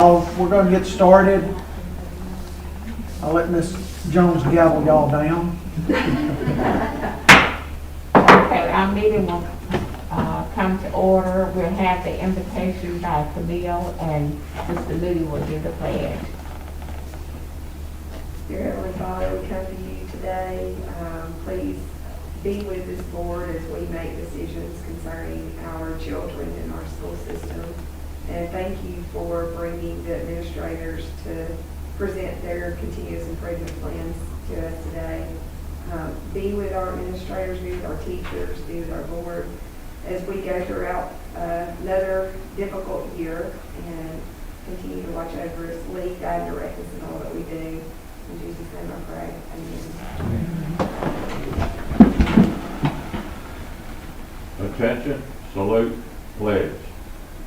We're going to get started. I'll let Ms. Jones gavel y'all down. Okay, our meeting will come to order. We'll have the invitation by Camille, and Mr. Moody will do the pledge. Dear Heavenly Father, we come to you today. Please be with this board as we make decisions concerning our children and our school system. And thank you for bringing the administrators to present their continuous improvement plans to us today. Be with our administrators, be with our teachers, be with our board as we go throughout another difficult year, and continue to watch over us, lead, guide, and direct us in all that we do. In Jesus' name I pray. Amen. Attention, salute, pledge.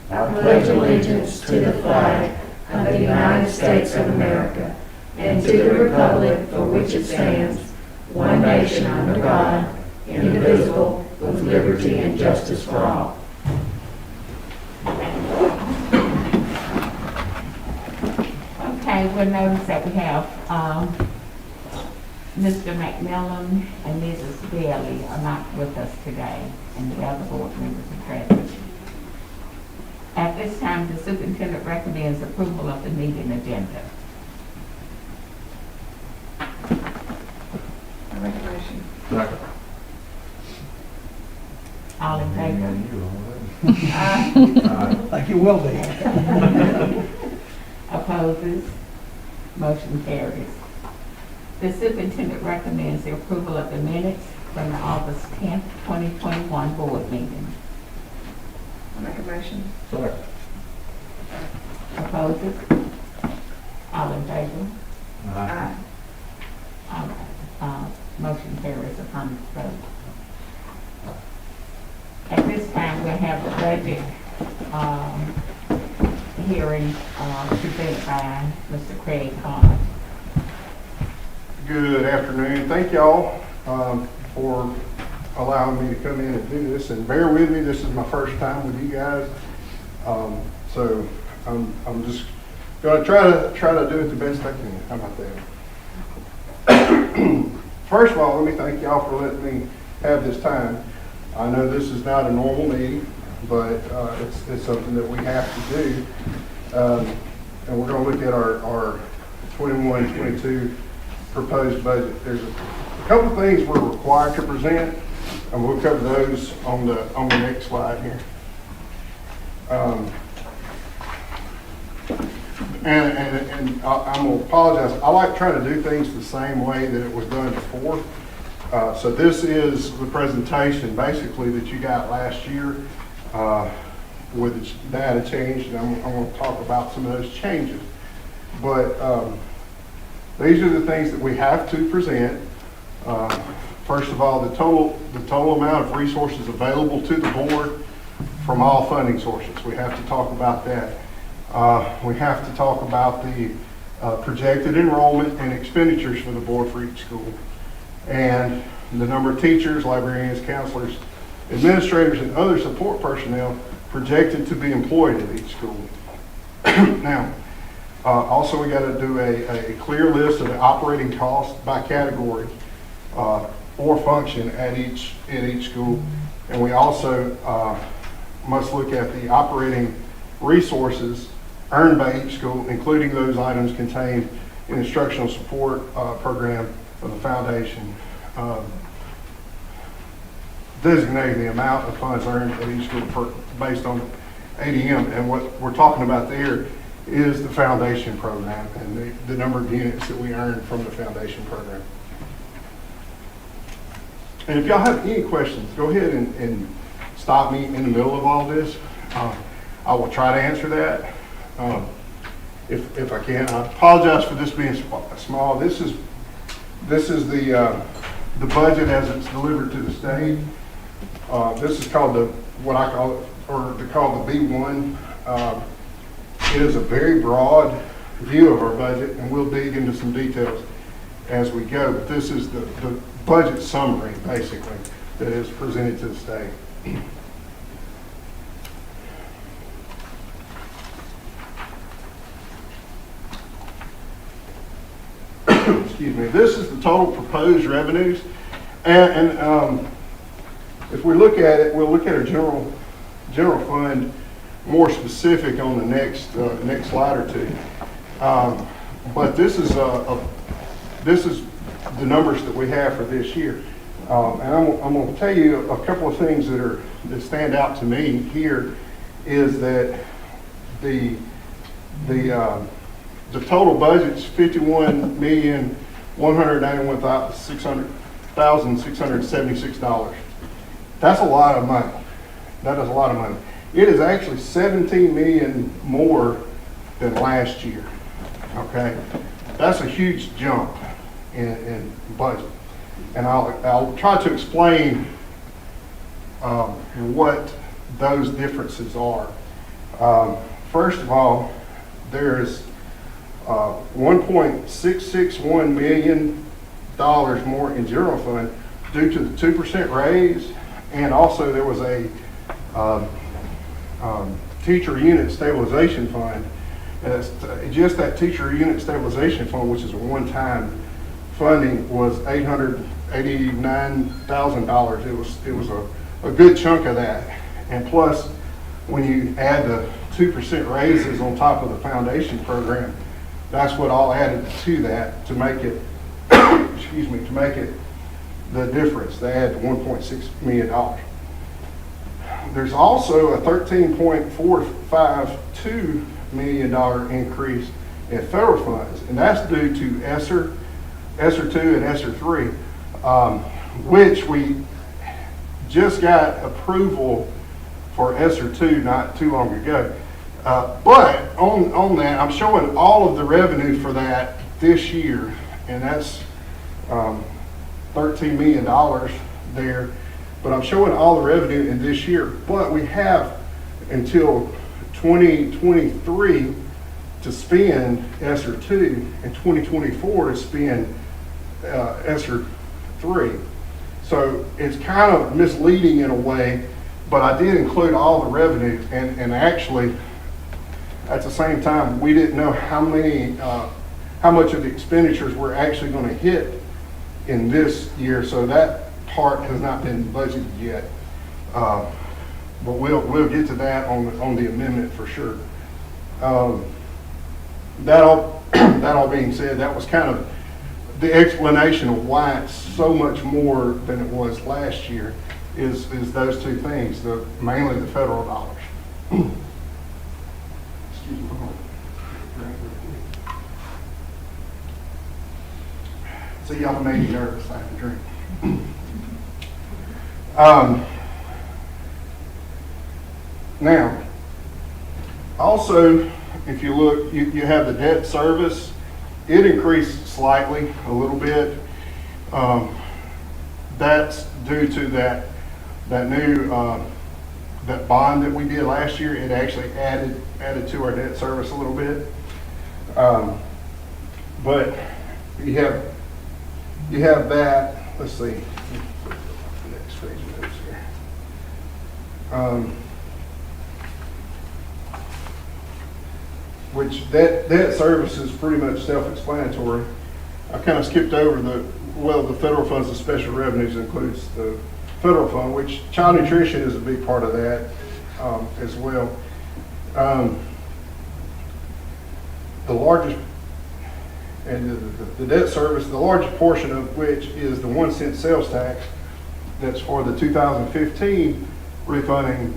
I pledge allegiance to the flag of the United States of America and to the republic for which it stands, one nation under God, indivisible, with liberty and justice for all. Okay, we'll notice that we have Mr. McMillan and Mrs. Bailey are not with us today, and the other board members are present. At this time, the superintendent recommends approval of the meeting agenda. I make a motion. Second. All in favor? I think you will be. Opposes? Motion carries. The superintendent recommends the approval of the minutes from the August 10th, 2021 board meeting. I make a motion. Second. Opposes? All in favor? Aye. All right. Motion carries upon the vote. At this time, we'll have the budget hearing presented by Mr. Craig Hahn. Good afternoon. Thank y'all for allowing me to come in and do this. And bear with me, this is my first time with you guys. So I'm just going to try to do it the best I can. How about that? First of all, let me thank y'all for letting me have this time. I know this is not a normal meeting, but it's something that we have to do. And we're going to look at our 21-22 proposed budget. There's a couple of things we're required to present, and we'll cover those on the next slide here. And I'm going to apologize. I like trying to do things the same way that it was done before. So this is the presentation basically that you got last year with its data changed, and I'm going to talk about some of those changes. But these are the things that we have to present. First of all, the total amount of resources available to the board from all funding sources. We have to talk about that. We have to talk about the projected enrollment and expenditures for the board for each school, and the number of teachers, librarians, counselors, administrators, and other support personnel projected to be employed at each school. Now, also we got to do a clear list of the operating costs by category or function at each school, and we also must look at the operating resources earned by each school, including those items contained in instructional support program of the foundation, designating the amount of funds earned at each school based on ADM. And what we're talking about there is the foundation program and the number of units that we earn from the foundation program. And if y'all have any questions, go ahead and stop me in the middle of all this. I will try to answer that if I can. I apologize for this being small. This is the budget as it's delivered to the state. This is called what I call it, or they're called the B1. It is a very broad view of our budget, and we'll dig into some details as we go. But this is the budget summary, basically, that is presented to the state. excuse me, this is the total proposed revenues. And if we look at it, we'll look at our general fund more specific on the next slide or two. But this is the numbers that we have for this year. And I'm going to tell you a couple of things that stand out to me here is that the total budget's $51,191,676. That's a lot of money. That is a lot of money. It is actually 17 million more than last year. Okay, that's a huge jump in budget, and I'll try to explain what those differences are. First of all, there's $1.661 million more in general fund due to the 2% raise, and also there was a teacher unit stabilization fund. And it's just that teacher unit stabilization fund, which is a one-time funding, was $889,000. It was a good chunk of that, and plus when you add the 2% raises on top of the foundation program, that's what all added to that to make it, excuse me, to make it the difference. They add the $1.6 million. There's also a $13.452 million increase in federal funds, and that's due to ESSER 2 and ESSER 3, which we just got approval for ESSER 2 not too long ago. But on that, I'm showing all of the revenue for that this year, and that's $13 million there. But I'm showing all the revenue in this year. But we have until 2023 to spend ESSER 2 and 2024 to spend ESSER 3. So it's kind of misleading in a way, but I did include all the revenue, and actually at the same time we didn't know how much of the expenditures we're actually going to hit in this year, so that part has not been budgeted yet. But we'll get to that on the amendment for sure. That all being said, that was kind of the explanation of why it's so much more than it was last year. Is those two things, mainly the federal dollars. Excuse me. See, y'all made me nervous. I have to drink. Now, also, if you look, you have the debt service. It increased slightly, a little bit. That's due to that new that bond that we did last year. It actually added to our debt service a little bit. But you have that. Let's see. Next page of notes here. Which debt service is pretty much self-explanatory. I kind of skipped over the federal funds and special revenues includes the federal fund, which child nutrition is a big part of that as well. The largest, and the debt service, the largest portion of which is the 1 cent sales tax that's for the 2015 refunding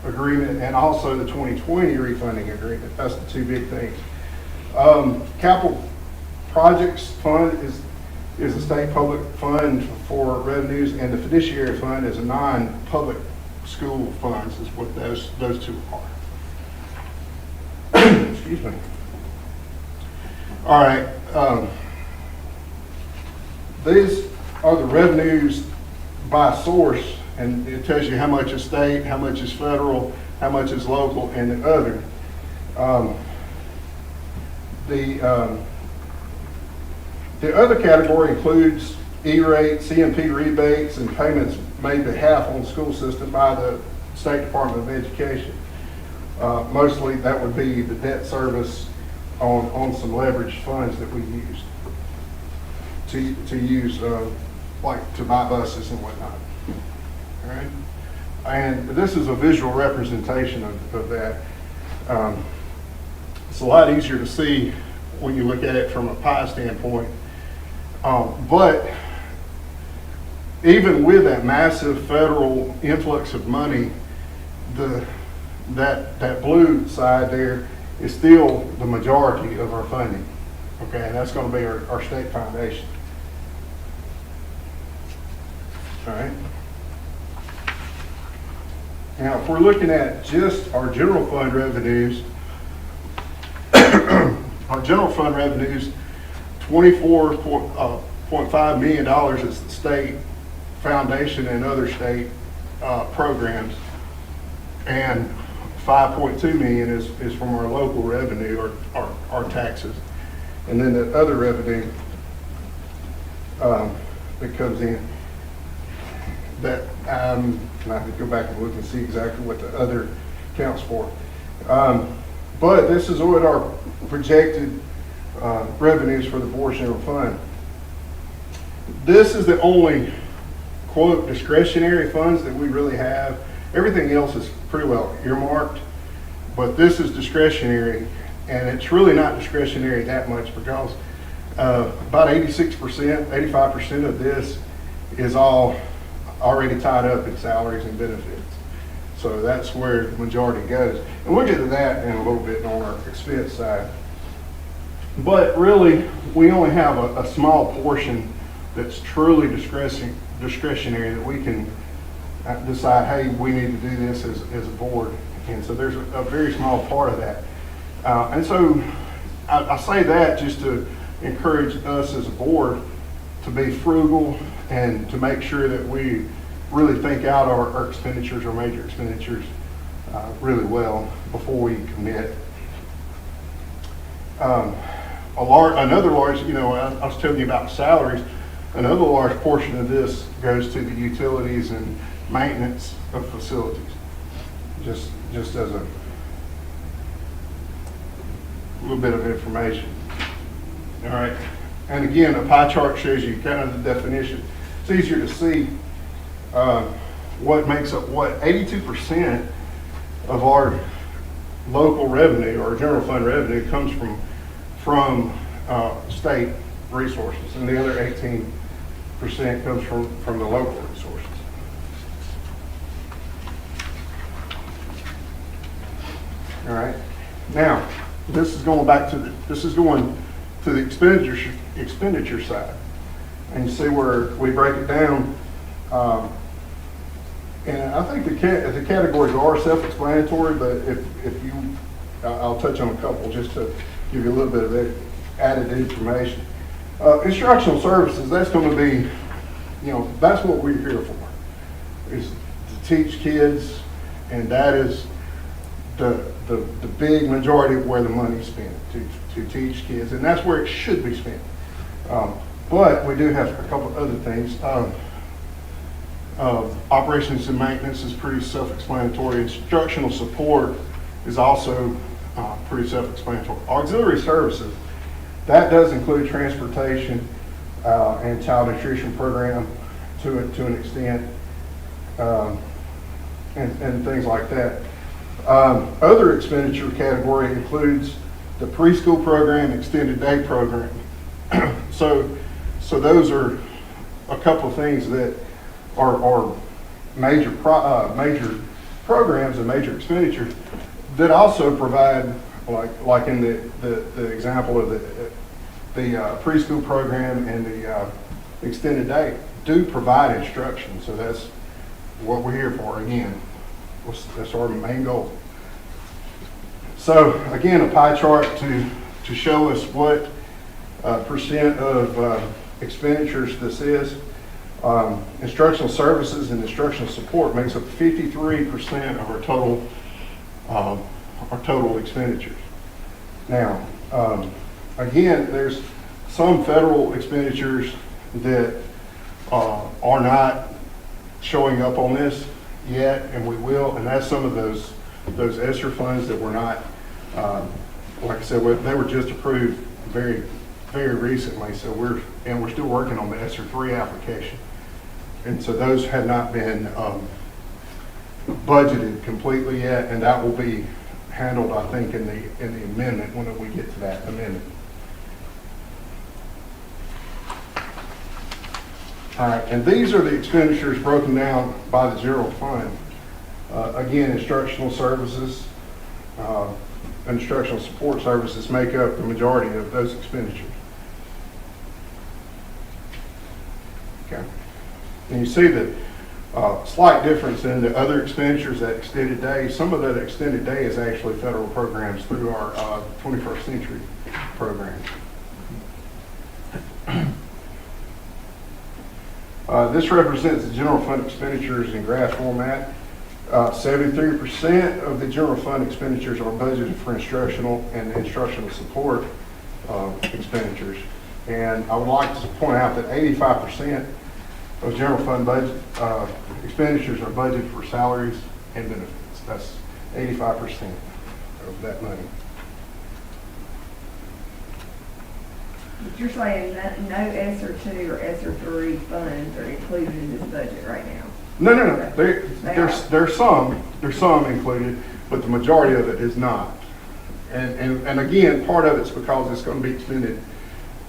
agreement, and also the 2020 refunding agreement. That's the two big things. Capital projects fund is a state public fund for revenues, and the fiduciary fund is a non-public school funds, is what those two are. Excuse me. All right. These are the revenues by source, and it tells you how much is state, how much is federal, how much is local, and the other. The other category includes E-rate, CMP rebates, and payments made behalf on the school system by the State Department of Education. Mostly that would be the debt service on some leveraged funds that we used. to use, like to buy buses and whatnot. All right? And this is a visual representation of that. It's a lot easier to see when you look at it from a pie standpoint. But even with that massive federal influx of money, that blue side there is still the majority of our funding. Okay, and that's going to be our state foundation. All right. Now, if we're looking at just our general fund revenues, our general fund revenues, $24.5 million is the state foundation and other state programs, and 5.2 million is from our local revenue, or our taxes, and then the other revenue that comes in. That and I have to go back and look and see exactly what the other counts for. But this is what our projected revenues for the board's general fund. This is the only, quote, discretionary funds that we really have. Everything else is pretty well earmarked, but this is discretionary, and it's really not discretionary that much because about 86%, 85% of this is all already tied up in salaries and benefits. So that's where the majority goes. And we'll get to that in a little bit on our expense side. But really, we only have a small portion that's truly discretionary that we can decide, hey, we need to do this as a board. And so there's a very small part of that. And so I say that just to encourage us as a board to be frugal and to make sure that we really think out our expenditures, our major expenditures, really well before we commit. Another large, I was telling you about salaries. Another large portion of this goes to the utilities and maintenance of facilities. Just as a little bit of information. All right. And again, a pie chart shows you kind of the definition. It's easier to see what makes up what. 82% of our local revenue, or general fund revenue, comes from state resources, and the other 18% comes from the local resources. All right. Now, this is going to the expenditure side, and you see where we break it down. And I think the categories are self-explanatory, but if you, I'll touch on a couple just to give you a little bit of added information. Instructional services, that's going to be, that's what we're here for, is to teach kids, and that is the big majority of where the money's spent, to teach kids, and that's where it should be spent. But we do have a couple other things. Operations and maintenance is pretty self-explanatory. Instructional support is also pretty self-explanatory. Auxiliary services, that does include transportation and child nutrition program to an extent, and things like that. Other expenditure category includes the preschool program, extended day program. So those are a couple of things that are major programs and major expenditures that also provide, like in the example of the preschool program and the extended day, do provide instruction. So that's what we're here for. Again, that's our main goal. So again, a pie chart to show us what percent of expenditures this is. Instructional services and instructional support makes up 53% of our total expenditures. Now, again, there's some federal expenditures that are not showing up on this yet, and we will, and that's some of those ESSER funds that were not, like I said, they were just approved very very recently, so we're still working on the ESSER 3 application. And so those had not been budgeted completely yet, and that will be handled, I think, in the amendment when we get to that amendment. All right, and these are the expenditures broken down by the general fund. Again, instructional services, instructional support services make up the majority of those expenditures. Okay, and you see the slight difference in the other expenditures, that extended day. Some of that extended day is actually federal programs through our 21st Century program. This represents the general fund expenditures in graph format. 73% of the general fund expenditures are budgeted for instructional and instructional support expenditures. And I would like to point out that 85% of general fund budget expenditures are budgeted for salaries and benefits. That's 85% of that money. But you're saying that no ESSER 2 or ESSER 3 funds are included in this budget right now? No. There's some included, but the majority of it is not. And again, part of it's because it's going to be expended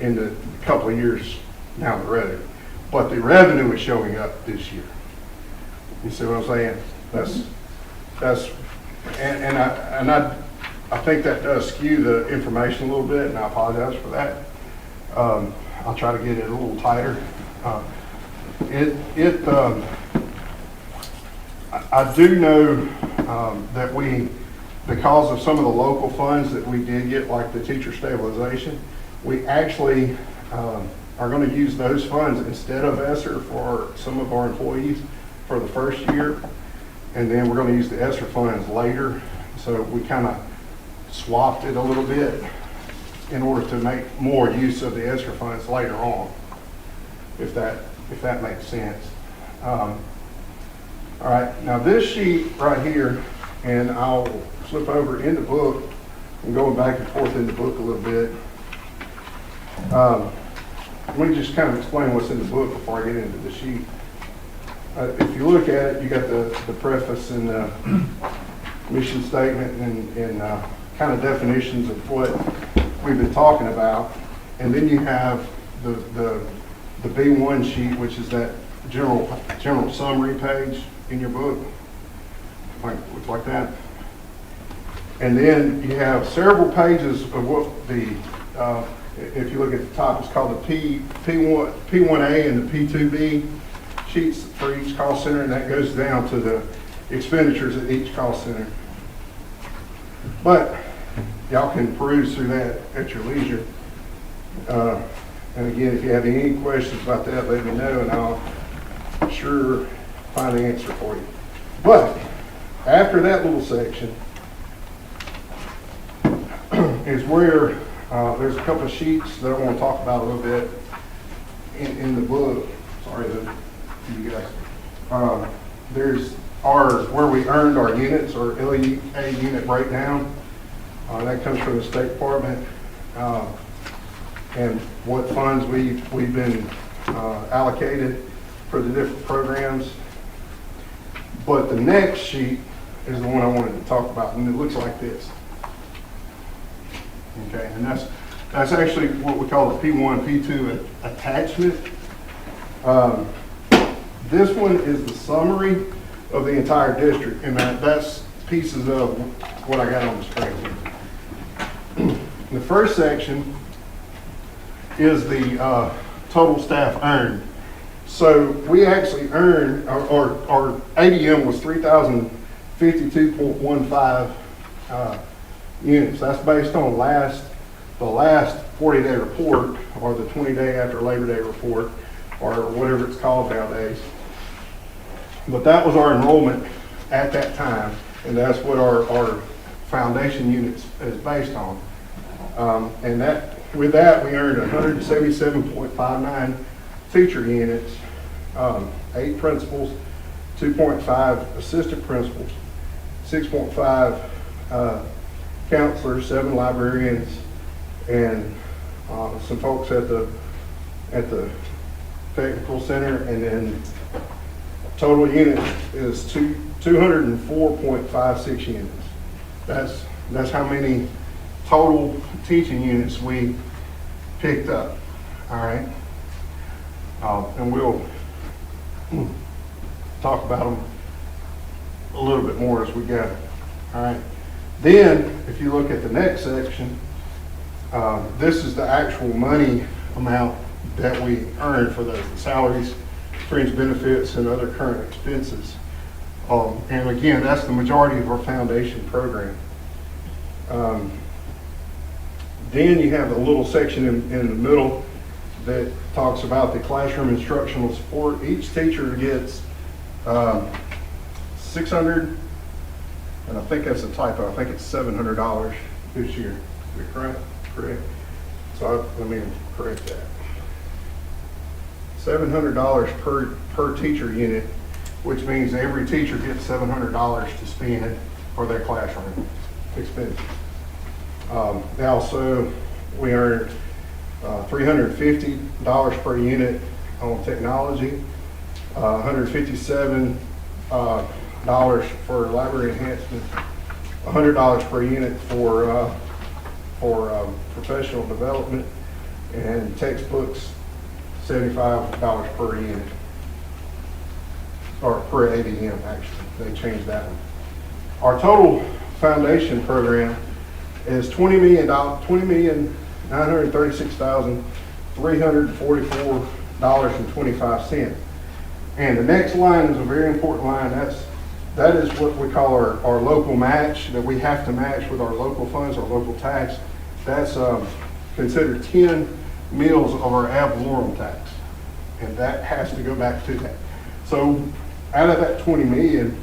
in the couple of years down the road. But the revenue is showing up this year. You see what I'm saying? I think that does skew the information a little bit, and I apologize for that. I'll try to get it a little tighter. I do know that because of some of the local funds that we did get, like the teacher stabilization, we actually are going to use those funds instead of ESSER for some of our employees for the first year, and then we're going to use the ESSER funds later. So we kind of swapped it a little bit in order to make more use of the ESSER funds later on, if that makes sense. All right, now this sheet right here, and I'll flip over in the book. I'm going back and forth in the book a little bit. Let me just kind of explain what's in the book before I get into the sheet. If you look at it, you got the preface and the mission statement and kind of definitions of what we've been talking about. And then you have the B1 sheet, which is that general summary page in your book. Looks like that. And then you have several pages of what if you look at the top, it's called the P1A and the P2B sheets for each cost center, and that goes down to the expenditures at each cost center. But y'all can peruse through that at your leisure. And again, if you have any questions about that, let me know, and I'll sure find the answer for you. But after that little section is where there's a couple of sheets that I want to talk about a little bit in the book. Sorry to you guys. There's where we earned our units, or LEA unit breakdown. That comes from the State Department, and what funds we've been allocated for the different programs. But the next sheet is the one I wanted to talk about, and it looks like this. Okay, and that's actually what we call the P1, P2 attachment. This one is the summary of the entire district, and that's pieces of what I got on the screen. The first section is the total staff earned. So we actually earned, our ADM was 3,052.15 units. That's based on the last 40-day report, or the 20-day after Labor Day report, or whatever it's called nowadays. But that was our enrollment at that time, and that's what our foundation units is based on. And with that, we earned 177.59 teacher units, 8 principals, 2.5 assistant principals, 6.5 counselors, 7 librarians, and some folks at the technical center, and then total units is 204.56 units. That's how many total teaching units we picked up, all right? And we'll talk about them a little bit more as we go, all right? Then, if you look at the next section, this is the actual money amount that we earn for the salaries, fringe benefits, and other current expenses. And again, that's the majority of our foundation program. Then you have a little section in the middle that talks about the classroom instructional support. Each teacher gets $600, and I think that's a typo, I think it's $700 this year. Is it correct? Correct. So let me correct that. $700 per teacher unit, which means every teacher gets $700 to spend for their classroom expenses. Also, we earn $350 per unit on technology, $157 for library enhancement, $100 per unit for professional development, and textbooks, $75 per unit, or per ADM actually. They changed that one. Our total foundation program is $20,936,344.25. And the next line is a very important line. That is what we call our local match, that we have to match with our local funds, our local tax. That's considered 10 meals of our ad valorem tax, and that has to go back to that. So out of that 20 million,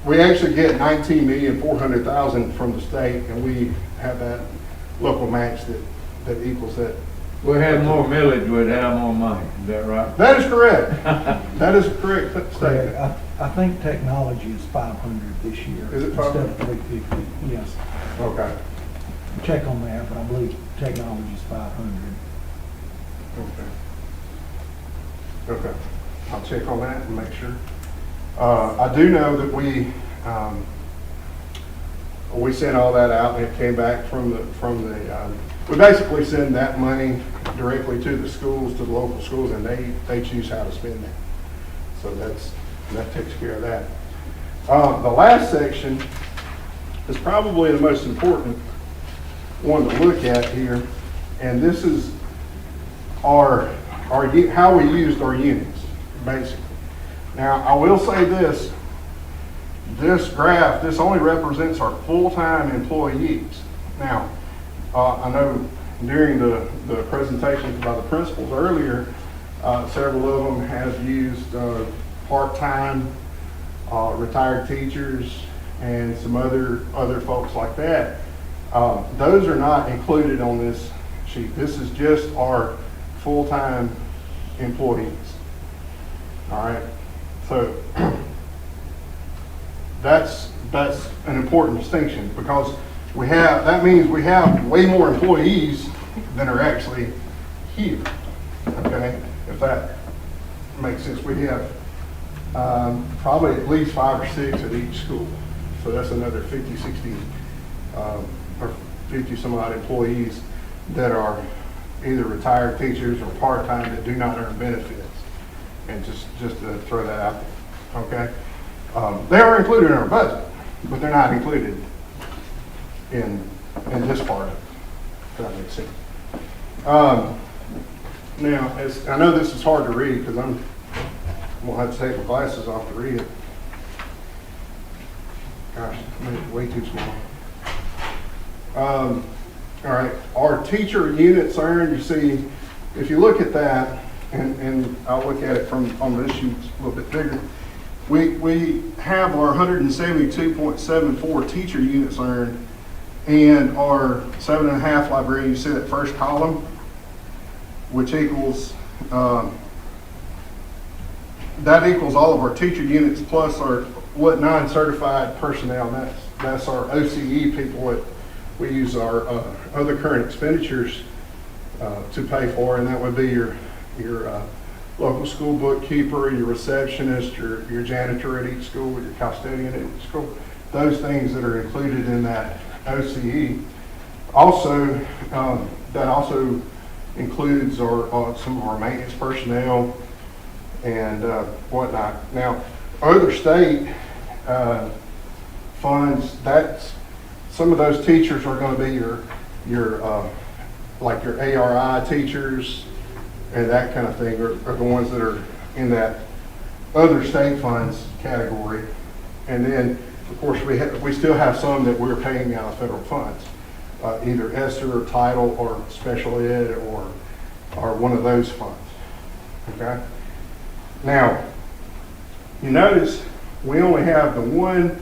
we actually get 19,400,000 from the state, and we have that local match that equals that. We had more millage, we'd have more money, is that right? That is correct. That is a correct statement. I think technology is 500 this year. Is it instead 500? of 350, yes. Okay. Check on that, but I believe technology is 500. Okay. I'll check on that and make sure. I do know that we sent all that out, and it came back from the we basically send that money directly to the schools, to the local schools, and they choose how to spend it. So that takes care of that. The last section is probably the most important one to look at here, and this is how we used our units, basically. Now, I will say this graph, this only represents our full-time employees. Now, I know during the presentations by the principals earlier, several of them have used part-time retired teachers and some other folks like that. Those are not included on this sheet. This is just our full-time employees. All right, so that's an important distinction, because that means we have way more employees than are actually here. Okay, if that makes sense. We have probably at least 5 or 6 at each school, so that's another 50, 60, or 50 some odd employees that are either retired teachers or part-time that do not earn benefits. And just to throw that out there, okay? They are included in our budget, but they're not included in this part of it, if that makes sense. Now, I know this is hard to read, because I'm going to have to take my glasses off to read it. Gosh, I made it way too small. All right, our teacher units earned, you see, if you look at that, and I'll look at it on this sheet a little bit bigger, we have our 172.74 teacher units earned, and our 7.5 librarian. You see that first column, which equals that equals all of our teacher units plus our non-certified personnel. That's our OCE people we use our other current expenditures to pay for, and that would be your local school bookkeeper, your receptionist, your janitor at each school, your custodian at each school, those things that are included in that OCE. Also, that also includes some of our maintenance personnel and whatnot. Now, other state funds, that's some of those teachers are going to be your like your ARI teachers and that kind of thing are the ones that are in that other state funds category. And then, of course, we still have some that we're paying out of federal funds, either ESSER or Title or Special Ed or one of those funds. Okay. Now, you notice we only have the one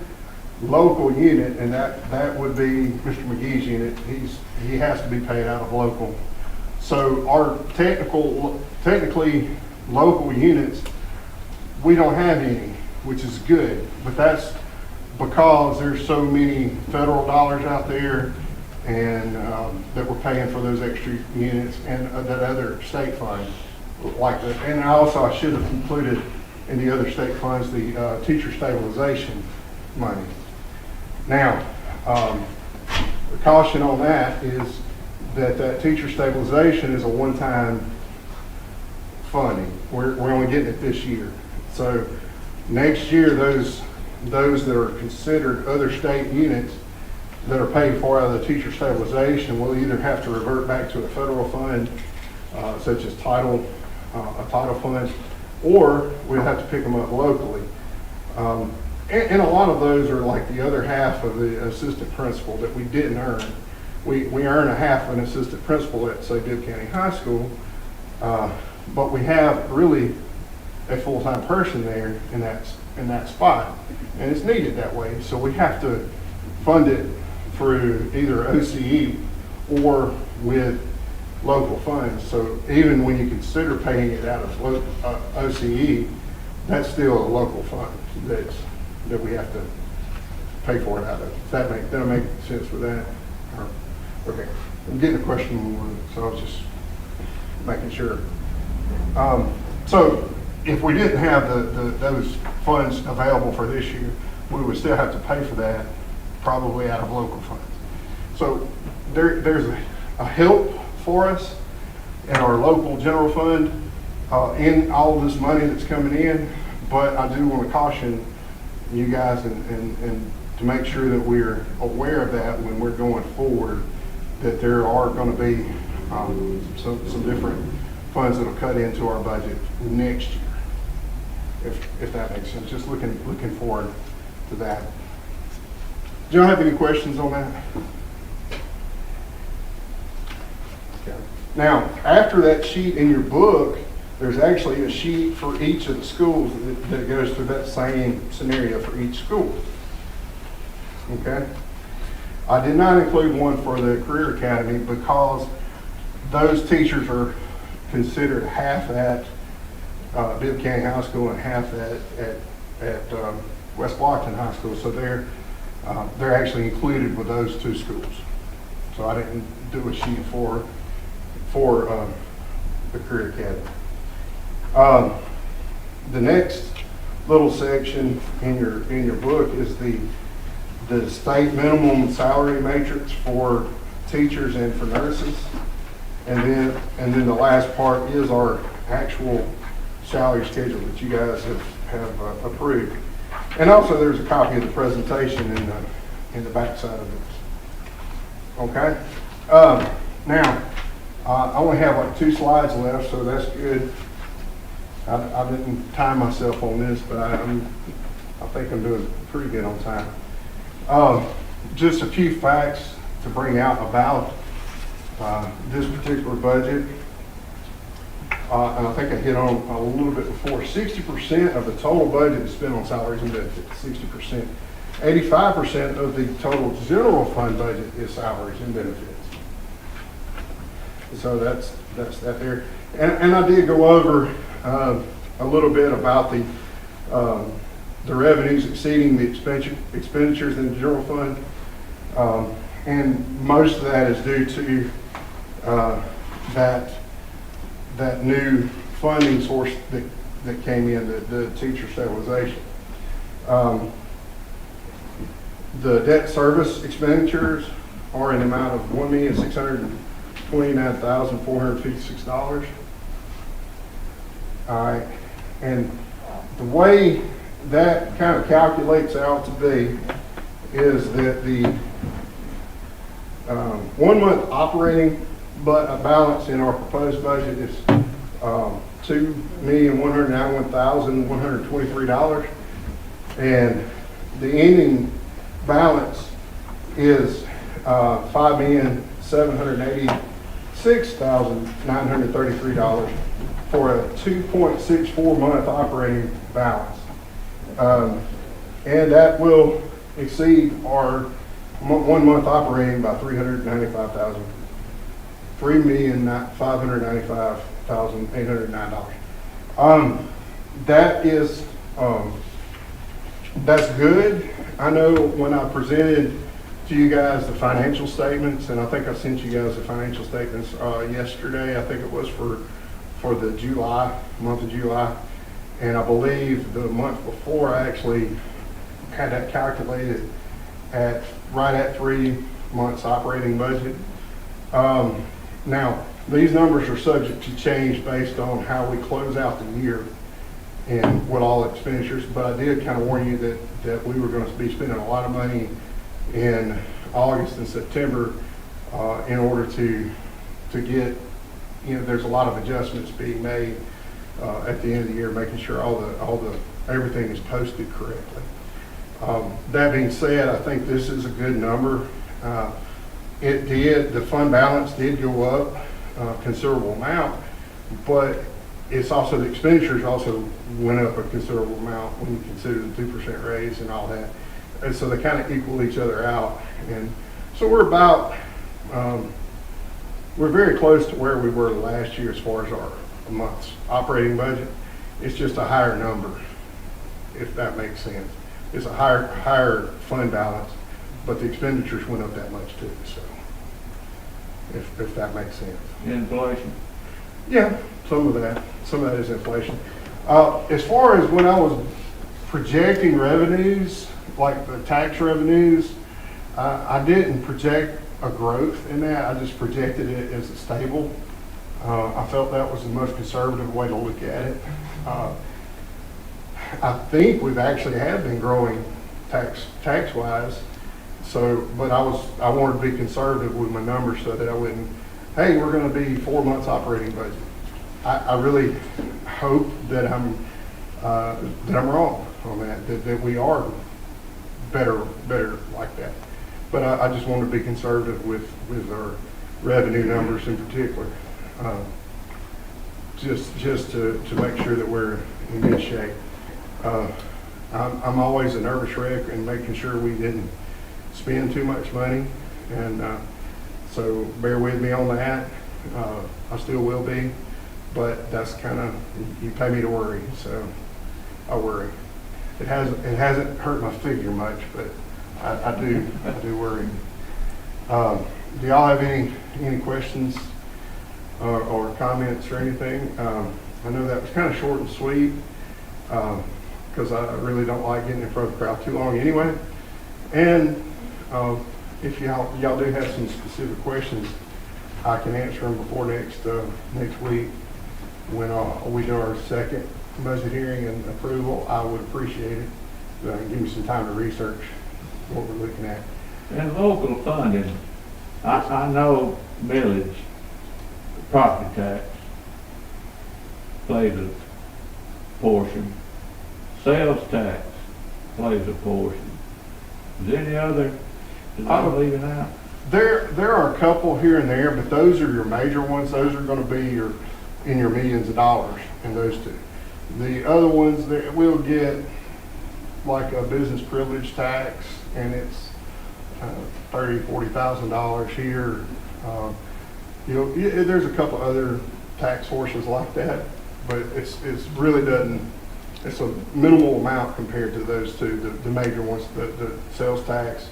local unit, and that would be Mr. McGee's unit. He has to be paid out of local. So our technically local units, we don't have any, which is good. But that's because there's so many federal dollars out there, and that we're paying for those extra units, and that other state funds like that. And I should have included in the other state funds the teacher stabilization money. Now, the caution on that is that teacher stabilization is a one-time funding. We're only getting it this year. So next year, those that are considered other state units that are paid for out of the teacher stabilization will either have to revert back to a federal fund, such as a title fund, or we'll have to pick them up locally. And a lot of those are like the other half of the assistant principal that we didn't earn. We earn a half an assistant principal at, say, Bibb County High School, but we have really a full-time person there in that spot, and it's needed that way. So we have to fund it through either OCE or with local funds. So even when you consider paying it out of OCE, that's still a local fund that we have to pay for it out of. Does that make sense with that? Okay, I'm getting a question, so I was just making sure. So if we didn't have those funds available for this year, we would still have to pay for that, probably out of local funds. So there's a help for us in our local general fund in all of this money that's coming in, but I do want to caution you guys and to make sure that we're aware of that when we're going forward, that there are going to be some different funds that will cut into our budget next year, if that makes sense. Just looking forward to that. Do y'all have any questions on that? Okay. Now, after that sheet in your book, there's actually a sheet for each of the schools that goes through that same scenario for each school. Okay? I did not include one for the Career Academy because those teachers are considered half at Bibb County High School and half at West Blockton High School. So they're actually included with those two schools. So I didn't do a sheet for the Career Academy. The next little section in your book is the state minimum salary matrix for teachers and for nurses, and then the last part is our actual salary schedule that you guys have approved. And also there's a copy of the presentation in the back side of it. Okay. Now I only have like 2 slides left, so that's good. I didn't time myself on this, but I think I'm doing pretty good on time. Just a few facts to bring out about this particular budget. And I think I hit on a little bit before. 60% of the total budget is spent on salaries and benefits. 60%. 85% of the total general fund budget is salaries and benefits. So that's that there. And I did go over a little bit about the revenues exceeding the expenditures in the general fund. And most of that is due to that new funding source that came in, the teacher stabilization. The debt service expenditures are in the amount of $1,629,456. All right, and the way that kind of calculates out to be is that the 1 month operating balance in our proposed budget is $2,191,123, and the ending balance is $5,786,933 for a 2.64 month operating balance. And that will exceed our 1 month operating by $3,595,809. That is, that's good. I know when I presented to you guys the financial statements, and I think I sent you guys the financial statements yesterday, I think it was for the month of July. And I believe the month before I actually had that calculated right at 3 months operating budget. Now, these numbers are subject to change based on how we close out the year and what all expenditures, but I did kind of warn you that we were going to be spending a lot of money in August and September in order to get, there's a lot of adjustments being made at the end of the year, making sure everything is posted correctly. That being said, I think this is a good number. The fund balance did go up a considerable amount, but it's also, the expenditures also went up a considerable amount when you consider the 2% raise and all that. And so they kind of equal each other out. And so we're very close to where we were last year as far as our month's operating budget. It's just a higher number, if that makes sense. It's a higher fund balance, but the expenditures went up that much too, so if that makes sense. Inflation. Yeah, some of that is inflation. As far as when I was projecting revenues, like the tax revenues, I didn't project a growth in that. I just projected it as a stable. I felt that was the most conservative way to look at it. I think we've actually have been growing tax-wise. So, but I wanted to be conservative with my numbers so that I wouldn't, hey, we're going to be 4 months operating budget. I really hope that I'm wrong on that we are better like that. But I just wanted to be conservative with our revenue numbers in particular, just to make sure that we're in good shape. I'm always a nervous wreck in making sure we didn't spend too much money, and so bear with me on that. I still will be, but that's kind of, you pay me to worry, so I worry. It hasn't hurt my figure much, but I do worry. Do y'all have any questions or comments or anything? I know that was kind of short and sweet, because I really don't like getting in front of the crowd too long anyway. And if y'all do have some specific questions, I can answer them before next week when we do our second budget hearing and approval. I would appreciate it. Give me some time to research what we're looking at. And local funding, I know millage, property tax plays a portion. Sales tax plays a portion. Is there any other that I'm leaving out? There are a couple here and there, but those are your major ones. Those are going to be in your millions of dollars in those two. The other ones, we'll get like a business privilege tax, and it's $30,000-$40,000 here. There's a couple other tax sources like that, but it's really doesn't. It's a minimal amount compared to those two, the major ones, the sales tax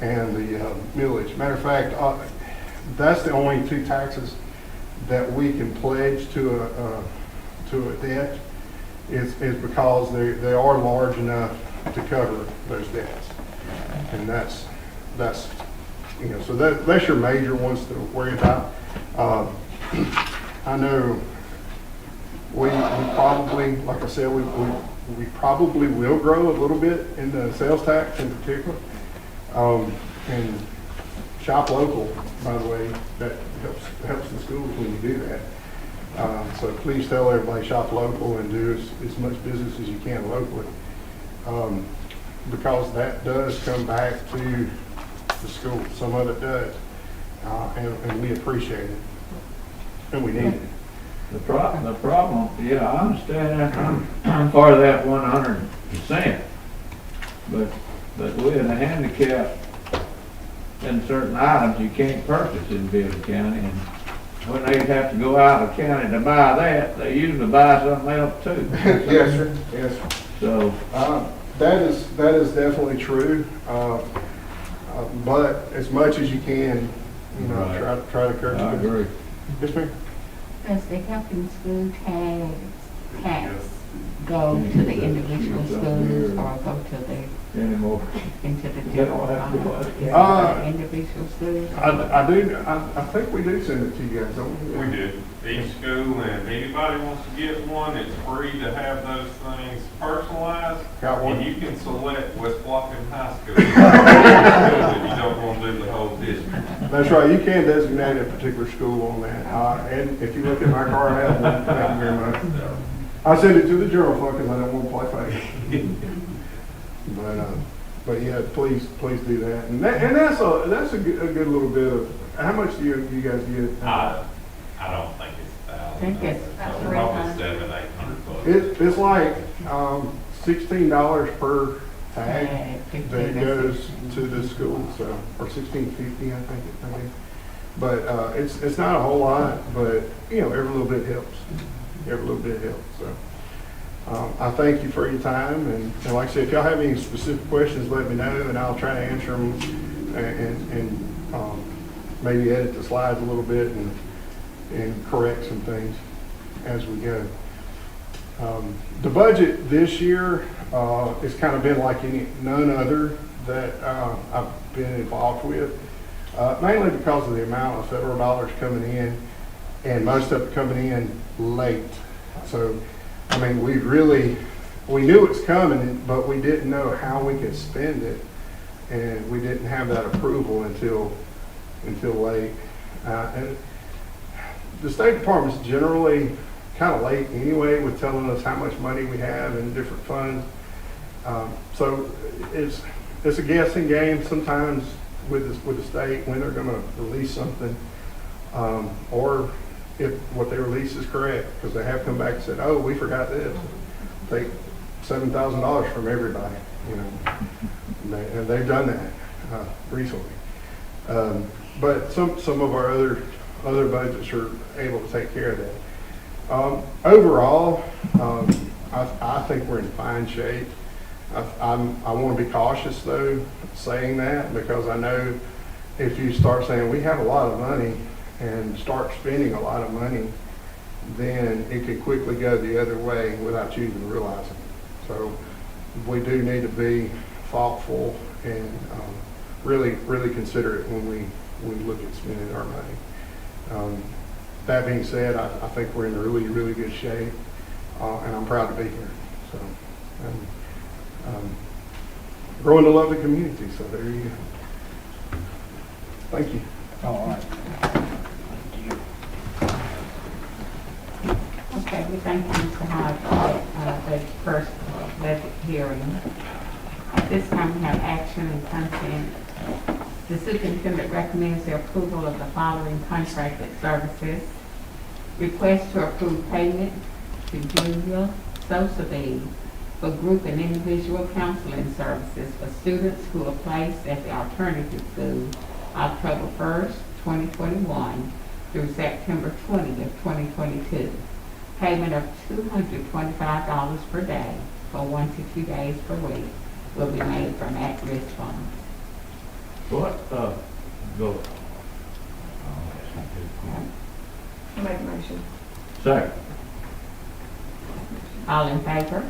and the millage. Matter of fact, that's the only two taxes that we can pledge to a debt is because they are large enough to cover those debts. And that's so that's your major ones to worry about. I know we probably, like I said, we probably will grow a little bit in the sales tax in particular. And shop local, by the way, that helps the schools when you do that. So please tell everybody shop local and do as much business as you can locally. Because that does come back to the school. Some of it does. And we appreciate it. And we need it. The problem, yeah, I understand that, I'm for that 100%. But with a handicap in certain items you can't purchase in Bibb County, and when they have to go out of county to buy that, they usually buy something else too. Yes, sir. Yes, sir. So, that is definitely true. But as much as you can, Right. try to curb it. I agree. Yes, ma'am. Does the helping school tax go to the individual schools or go to the, Anymore. into the They general don't have to fund? watch Is it. it for the individual schools? I think we do send it to you guys, don't we? We do. Each school, and if anybody wants to get one, it's free to have those things personalized. Got one. And you can select West Blockton High School. If you don't want to do the whole district. That's right, you can designate a particular school on that. And if you look at my car, I have one. Thank you very much. I send it to the general fund because I don't want to play fake. But yeah, please do that. And that's a good little bit of, how much do you guys get? I don't think it's I think it's about probably 300. $700-800. It's like $16 per tag that goes to the school, so, or $16.50, I think it may be. But it's not a whole lot, but every little bit helps. Every little bit helps. So I thank you for your time, and like I said, if y'all have any specific questions, let me know, and I'll try to answer them and maybe edit the slides a little bit and correct some things as we go. The budget this year has kind of been like none other that I've been involved with, mainly because of the amount of federal dollars coming in, and most of it coming in late. So, I mean, we knew it's coming, but we didn't know how we could spend it, and we didn't have that approval until late. And the State Department's generally kind of late anyway with telling us how much money we have in different funds. So it's a guessing game sometimes with the state when they're going to release something, or if what they release is correct, because they have come back and said, "Oh, we forgot this." Take $7,000 from everybody, and they've done that recently. But some of our other budgets are able to take care of that. Overall, I think we're in fine shape. I want to be cautious though saying that, because I know if you start saying we have a lot of money and start spending a lot of money, then it could quickly go the other way without you even realizing it. So we do need to be thoughtful and really consider it when we look at spending our money. That being said, I think we're in really good shape, and I'm proud to be here. So, growing to love the community. So there you go. Thank you. All right. Okay, we thank you, Mr. Hyde, for the first budget hearing. At this time, we have action and consent. The superintendent recommends the approval of the following contracted services. Request to approve payment to Julia Sosabee for group and individual counseling services for students who are placed at the alternative school October 1st, 2021 through September 20th, 2022. Payment of $225 per day for 1 to 2 days per week will be made from at-risk funds. What, go. I'll make a motion. Second. All in favor?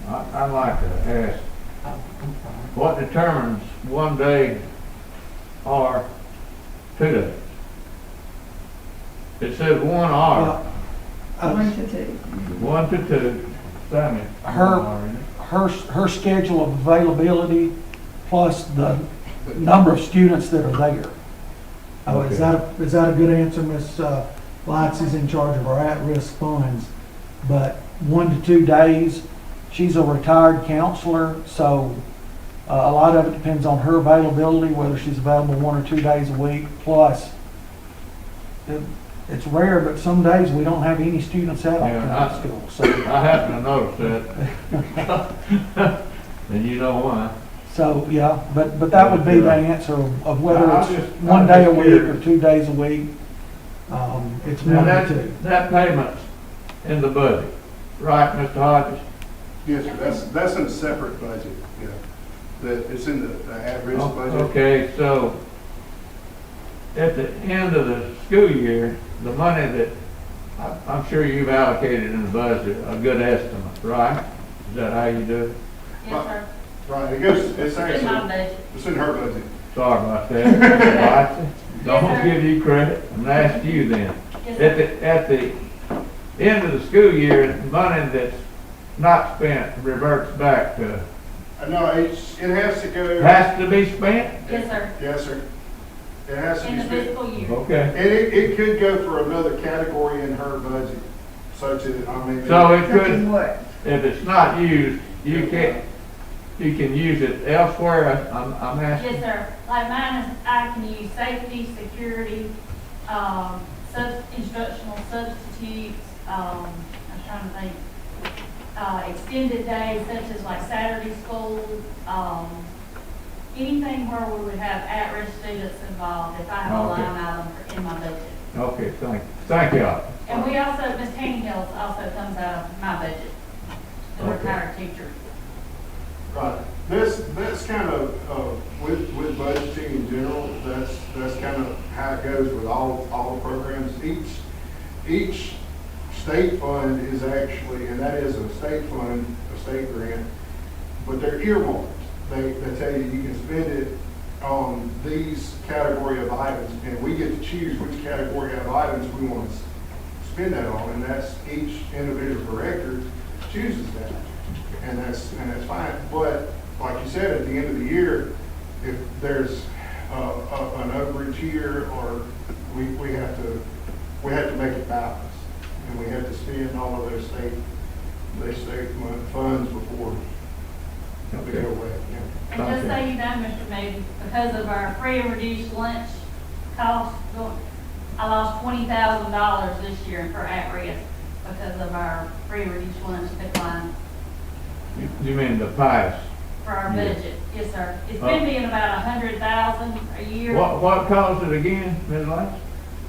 I'd like to ask, Oh, I'm sorry. what determines one day or 2 days? It says 1 hour, Uh, 1 to 2. 1 to 2, Sammy. her schedule of availability plus the number of students that are there. Oh, is that a good answer? Ms. Lights is in charge of our at-risk funds, but 1 to 2 days. She's a retired counselor, so a lot of it depends on her availability, whether she's available 1 or 2 days a week. Plus, it's rare, but some days we don't have any students at our school. So, I happen to notice that. And you know why. so yeah, but that would be the answer of whether I'm it's just- 1 I'm day a just week or curious. 2 days a week. It's Now, 1 that, to 2. that payment's in the budget, right, Mr. Hodges? Yes, sir, that's in a separate budget, yeah. That, it's in the at-risk budget. Okay, so at the end of the school year, the money that, I'm sure you've allocated in the budget, a good estimate, right? Is that how you do it? Yes, sir. Right, it goes, it's It's in my actually, budget. it's in her budget. Sorry about that. Right? Don't Yes, sir. give you credit, I'm gonna ask you then. Yes, At sir. at the end of the school year, money that's not spent reverts back to, No, it has to go. has to be spent? Yes, sir. Yes, sir. It has to In be the spent. fiscal year. Okay. And it could go for another category in her budget, such as, I mean. So it could, Something what? if it's not used, you can use it elsewhere, I'm asking. Yes, sir. Like mine is, I can use safety, security, instructional substitutes, I'm trying to think, extended days such as like Saturday school, anything where we would have at-risk students involved, if I have a Okay. line item in my budget. Okay, thank you. And we also, Ms. Tannehill's also comes out of my budget, the Okay. retired teacher. Right. That's kind of, with budgeting in general, that's kind of how it goes with all the programs. Each state fund is actually, and that is a state fund, a state grant, but they're earmarked. They tell you you can spend it on these category of items, and we get to choose which category of items we want to spend that on, and that's each individual director chooses that. And that's fine, but like you said, at the end of the year, if there's an overage here, or we have to make it balance, and we have to spend all of those state funds before they go away. Yeah. And just so you know, Mr. Moody, because of our free and reduced lunch costs, I lost $20,000 this year for at-risk because of our free and reduced lunch decline You mean the pies? for our Yeah. budget. Yes, sir. It's been being about 100,000 a year. What caused it again, Ms. Lance?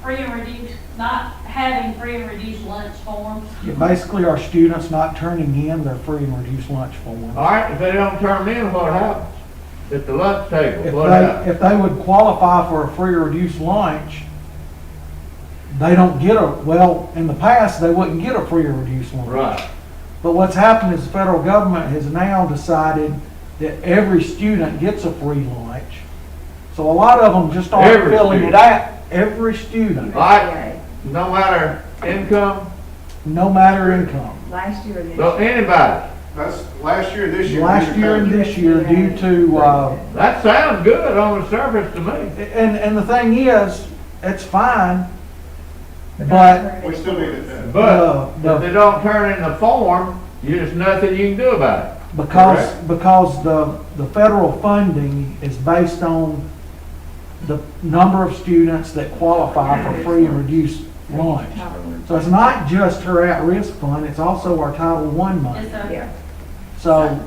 Free and reduced, not having free and reduced lunch forms. Basically, our students not turning in their free and reduced lunch forms. All right, if they don't turn in, what happens? At the lunch table, If what happens? if they would qualify for a free or reduced lunch, they don't get well, in the past, they wouldn't get a free or reduced lunch. Right. But what's happened is the federal government has now decided that every student gets a free lunch. So a lot of them just aren't Every filling it student. out. Every student, All right, no matter income, no matter income. Last year and this so year. anybody. That's last year and this year. Last year and this year, due to, That sounds good on the surface to me. and the thing is, it's fine, but We still need it. But the- if they don't turn in the form, there's nothing you can do about it. because Correct. the federal funding is based on the number of students that qualify for free and reduced lunch. So it's not just her at-risk fund, it's also our Title I money. Yes, sir. Yeah. So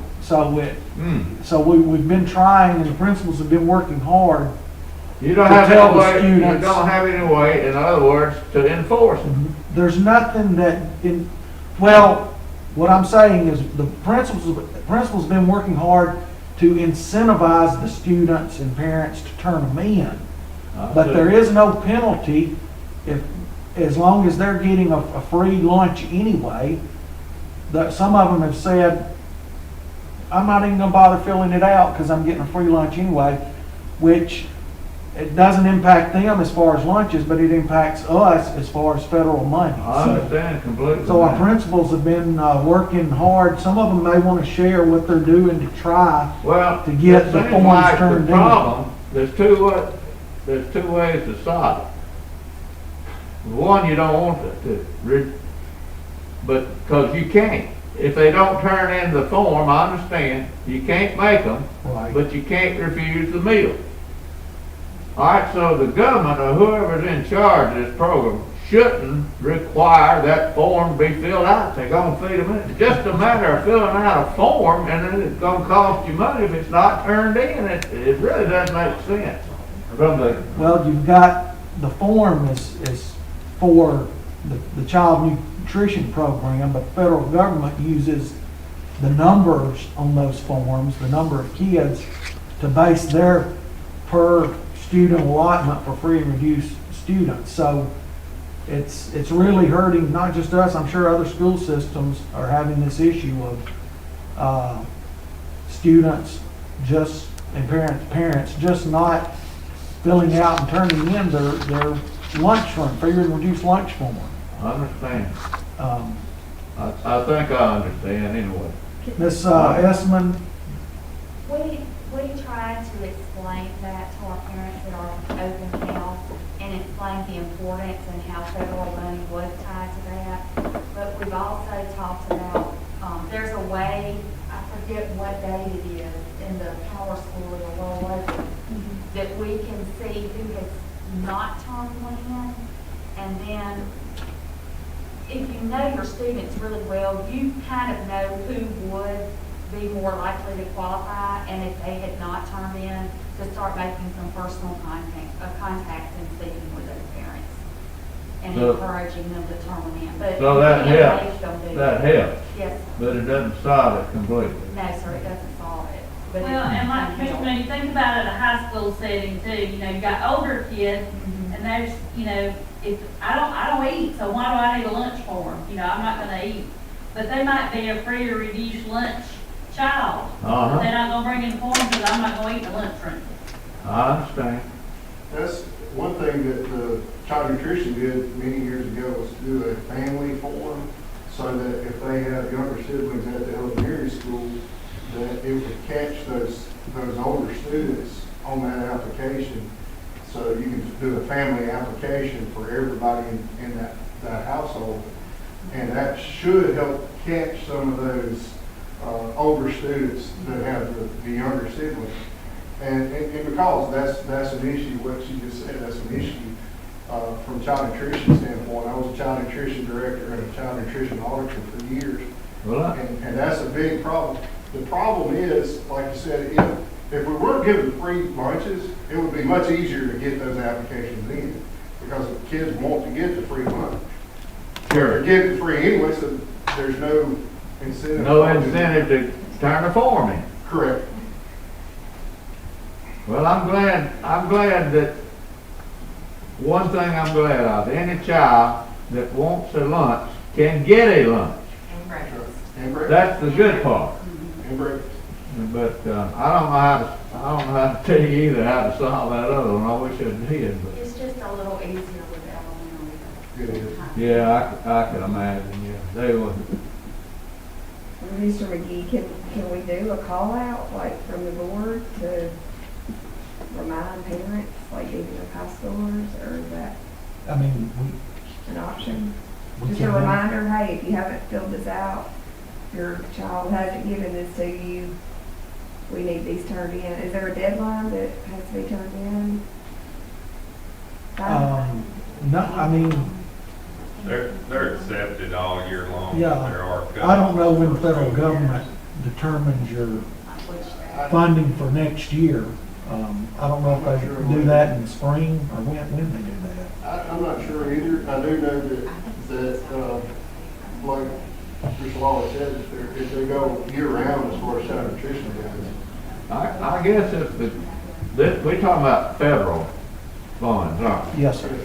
we've been trying, and the principals have been working hard. You don't To have tell any the way, you students- don't have any way, in other words, to enforce it. There's nothing that, well, what I'm saying is the principals been working hard to incentivize the students and parents to turn them in. I But see. there is no penalty if, as long as they're getting a free lunch anyway. That some of them have said, I'm not even gonna bother filling it out because I'm getting a free lunch anyway, which it doesn't impact them as far as lunches, but it impacts us as far as federal money. I So- understand completely. So our now. principals have been working hard. Some of them may want to share what they're doing to try. Well, to get it the seems forms like turned the in. problem, there's two ways to solve it. One, you don't want but, because you can't. If they don't turn in the form, I understand, you can't make them, Right. but you can't refuse the meal. All right, so the government or whoever's in charge of this program shouldn't require that form to be filled out. They're gonna feed them in. It's just a matter of filling out a form, and then it's gonna cost you money if it's not turned in. It really doesn't make sense. From the, Well, you've got, the form is for the child nutrition program, but the federal government uses the numbers on those forms, the number of kids, to base their per student allotment for free and reduced students. So it's really hurting, not just us, I'm sure other school systems are having this issue of students just, and parents just not filling out and turning in their lunchroom, free and reduced lunch form. I understand. Um, I think I understand anyway. Ms. Esmond, We tried to explain that to our parents at our open house and explain the importance and how federal money was tied to that. But we've also talked about, there's a way, I forget what date it is, in the power school or the lower local, that we can see who has not turned one in. And then if you know your students really well, you kind of know who would be more likely to qualify, and if they had not turned in, to start making some personal contact and speaking with those parents and So- encouraging them to turn them in. But So that the helps. NIH don't do That helps, Yes, but it doesn't solve it completely. no, sir, it doesn't solve it. But Well, it and like, can help. when you think about it, a high school setting too, you know, you got older kids, Mhm. and there's, you know, if, I don't eat, so why do I need a lunch for them? You know, I'm not gonna eat. But they might be a free or reduced lunch child. But they're not gonna bring in forms because I'm not gonna eat the lunchroom. I understand. That's one thing that child nutrition did many years ago, was to do a family form, so that if they have younger siblings at the elementary school, that it would catch those older students on that application. So you can do a family application for everybody in that household. And that should help catch some of those older students that have the younger siblings. And because that's an issue, what you just said, that's an issue from child nutrition standpoint. I was a child nutrition director and a child nutrition auditor for years. Well, And that's a big problem. The problem is, like you said, if we weren't giving free lunches, it would be much easier to get those applications in, because the kids want to get the free lunch. They're sure. getting it free anyway, so there's no incentive. No incentive to turn the form in. Correct. Well, I'm glad that, one thing I'm glad of, any child that wants a lunch can get a lunch. And breakfast. And breakfast. That's the good part. And breakfast. But, I don't know how to tell you either how to solve that other one. I wish I did, but, It's just a little easier with elementary. It is. yeah, I can imagine, yeah. They would, Mr. McGee, can we do a call out, like, from the board to remind parents, like even of high schoolers, or is that I mean, an option? we Just a can, reminder, hey, if you haven't filled this out, your child hasn't given this to you, we need these turned in. Is there a deadline that has to be turned in? no, I mean, They're accepted all year long. Yeah. There are I don't know when the federal government determines your funding for next year. I don't know if they do that in the spring or when they do that. I'm not sure either. I do know that like Mr. Wallace said, if they go year round as far as child nutrition goes, I guess if we talking about federal funds, aren't we? Yes, sir.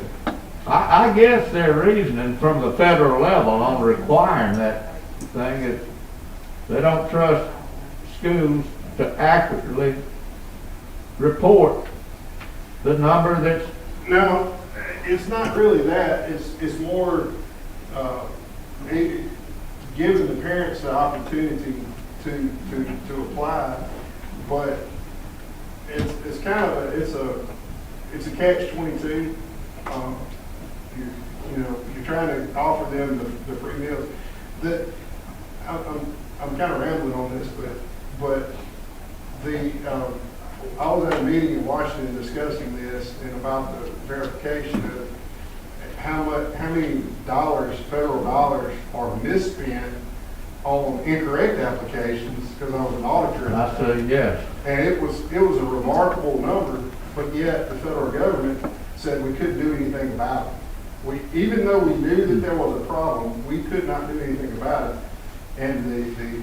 I guess their reasoning from the federal level on requiring that thing is they don't trust schools to accurately report the number that's, No, it's not really that, it's more, giving the parents the opportunity to apply, but it's kind of it's a catch-22. You're trying to offer them the free meals. I'm kind of rambling on this, but I was at a meeting in Washington discussing this and about the verification of how many federal dollars are misspent on incorrect applications, because I was an auditor. and I say yes. And it was a remarkable number, but yet the federal government said we couldn't do anything about it. Even though we knew that there was a problem, we could not do anything about it. And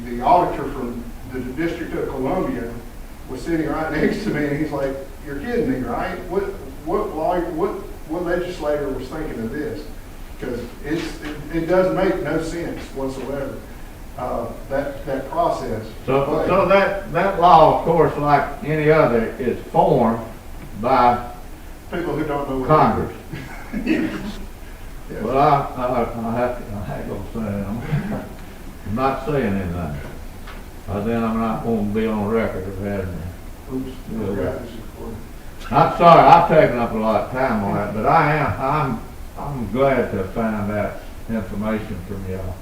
the auditor from the District of Columbia was sitting right next to me, and he's like, "You're kidding me, right? What legislator was thinking of this? Because it does make no sense whatsoever, that process." So that law, of course, like any other, is formed by People who don't know what Congress. Yes. Well, I have to say, I'm not saying anything. Then I'm not going to be on record of having. Oops, forgot this recording. I'm sorry, I've taken up a lot of time on that, but I'm glad to find out information from y'all.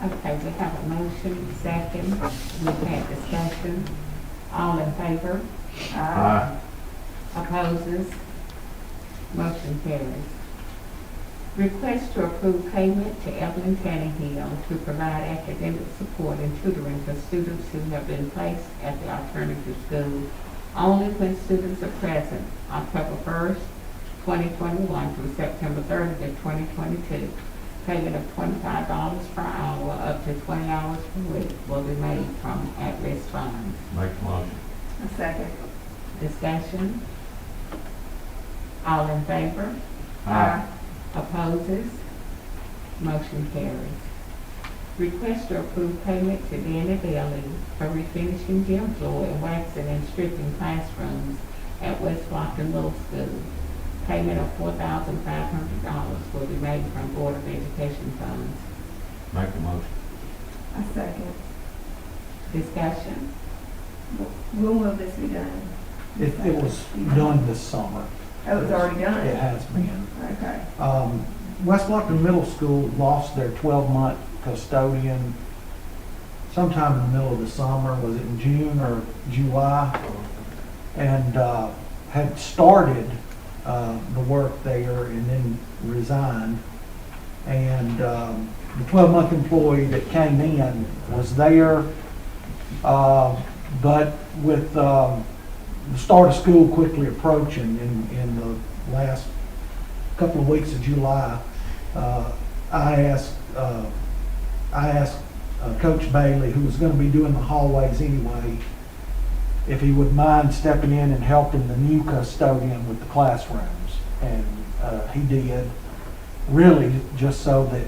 Okay, we have a motion, second, we've had discussion, all in favor? Aye. Opposes? Motion carries. Request to approve payment to Evelyn Tannehill to provide academic support and tutoring for students who have been placed at the alternative school only when students are present October 1st, 2021 through September 30th, 2022. Payment of $25 per hour up to 20 hours per week will be made from at-risk funds. Make a motion. A second. Discussion? All in favor? Aye. Opposes? Motion carries. Request to approve payment to Danny Bailey for refinishing gym floor and waxing and stripping classrooms at West Lockton Middle School. Payment of $4,500 will be made from Board of Education funds. Make a motion. A second. Discussion? When will this be done? It was done this summer. Oh, it's already done? It has been. Okay. West Lockton Middle School lost their 12-month custodian sometime in the middle of the summer. Was it in June or July? And had started the work there and then resigned. And the 12-month employee that came in was there, but with the start of school quickly approaching in the last couple of weeks of July, I asked Coach Bailey, who was going to be doing the hallways anyway, if he would mind stepping in and helping the new custodian with the classrooms. And he did, really just so that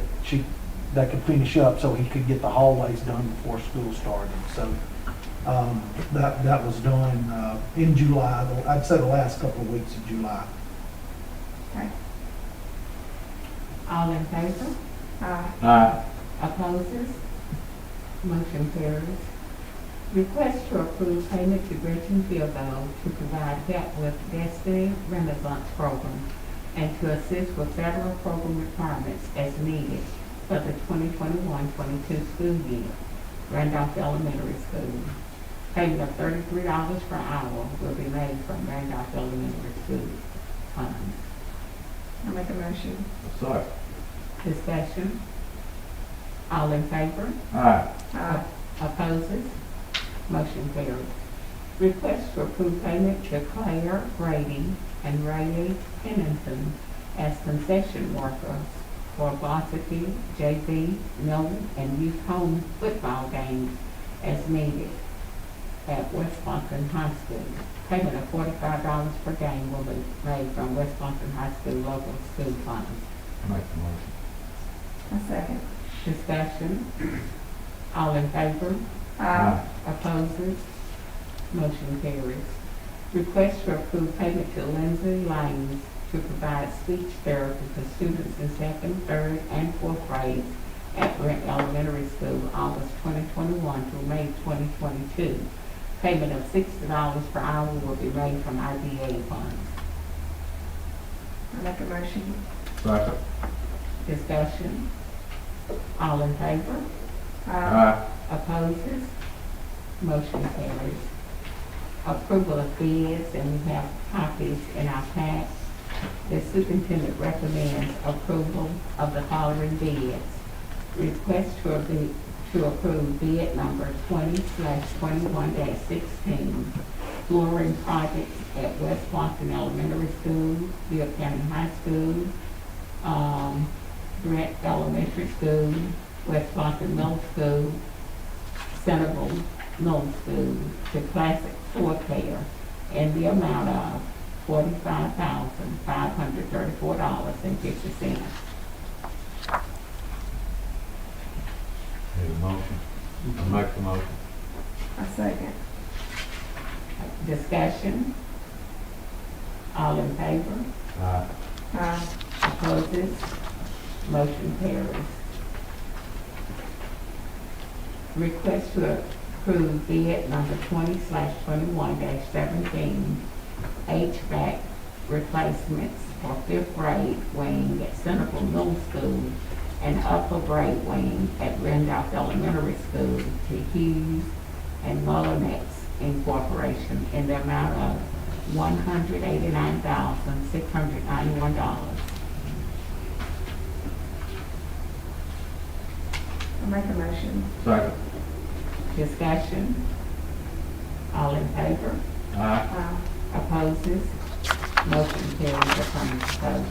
they could finish up so he could get the hallways done before school started. So that was done in July, I'd say the last couple of weeks of July. Okay. All in favor? Aye. Opposes? Motion carries. Request to approve payment to Gretchen Philbo to provide help with Destiny Renaissance Program and to assist with federal program requirements as needed for the 2021-22 school year. Randolph Elementary School. Payment of $33 per hour will be made from Randolph Elementary School funds. I'll make a motion. Sorry. Discussion? All in favor? Aye. Opposes? Motion carries. Request to approve payment to Claire Brady and Ray Pennington as concession workers for varsity, JV, middle, and youth home football games as needed. at West Plumpton High School. Payment of $45 per game will be made from West Plumpton High School local school funds. Make the motion. I second. Discussion. All in favor? Opposes? Motion carries. Request to approve payment to Lindsay Lanes to provide speech therapy for students in second, third, and fourth grades at Brent Elementary School, August 2021 through May 2022. Payment of $60 per hour will be made from IDA funds. I make a motion. Second. Discussion. All in favor? Opposes? Motion carries. Approval of bids, and we have copies in our pack. The superintendent recommends approval of the following bids. Request to approve bid number 20/21-16, flooring projects at West Plumpton Elementary School, Bibb County High School, Brent Elementary School, West Plumpton Middle School, Centerville Middle School to Classic Floor Care in the amount of $45,534.50. Need a motion? I make the motion. I second. Discussion. All in favor? Opposes? Motion carries. Request to approve bid number 20/21-17, HVAC replacements for fifth grade wing at Centerville Middle School and upper grade wing at Randolph Elementary School to Hughes and Mullinex Incorporation in the amount of $189,691. I make a motion. Second. Discussion. All in favor? Opposes? Motion carries affirmative vote.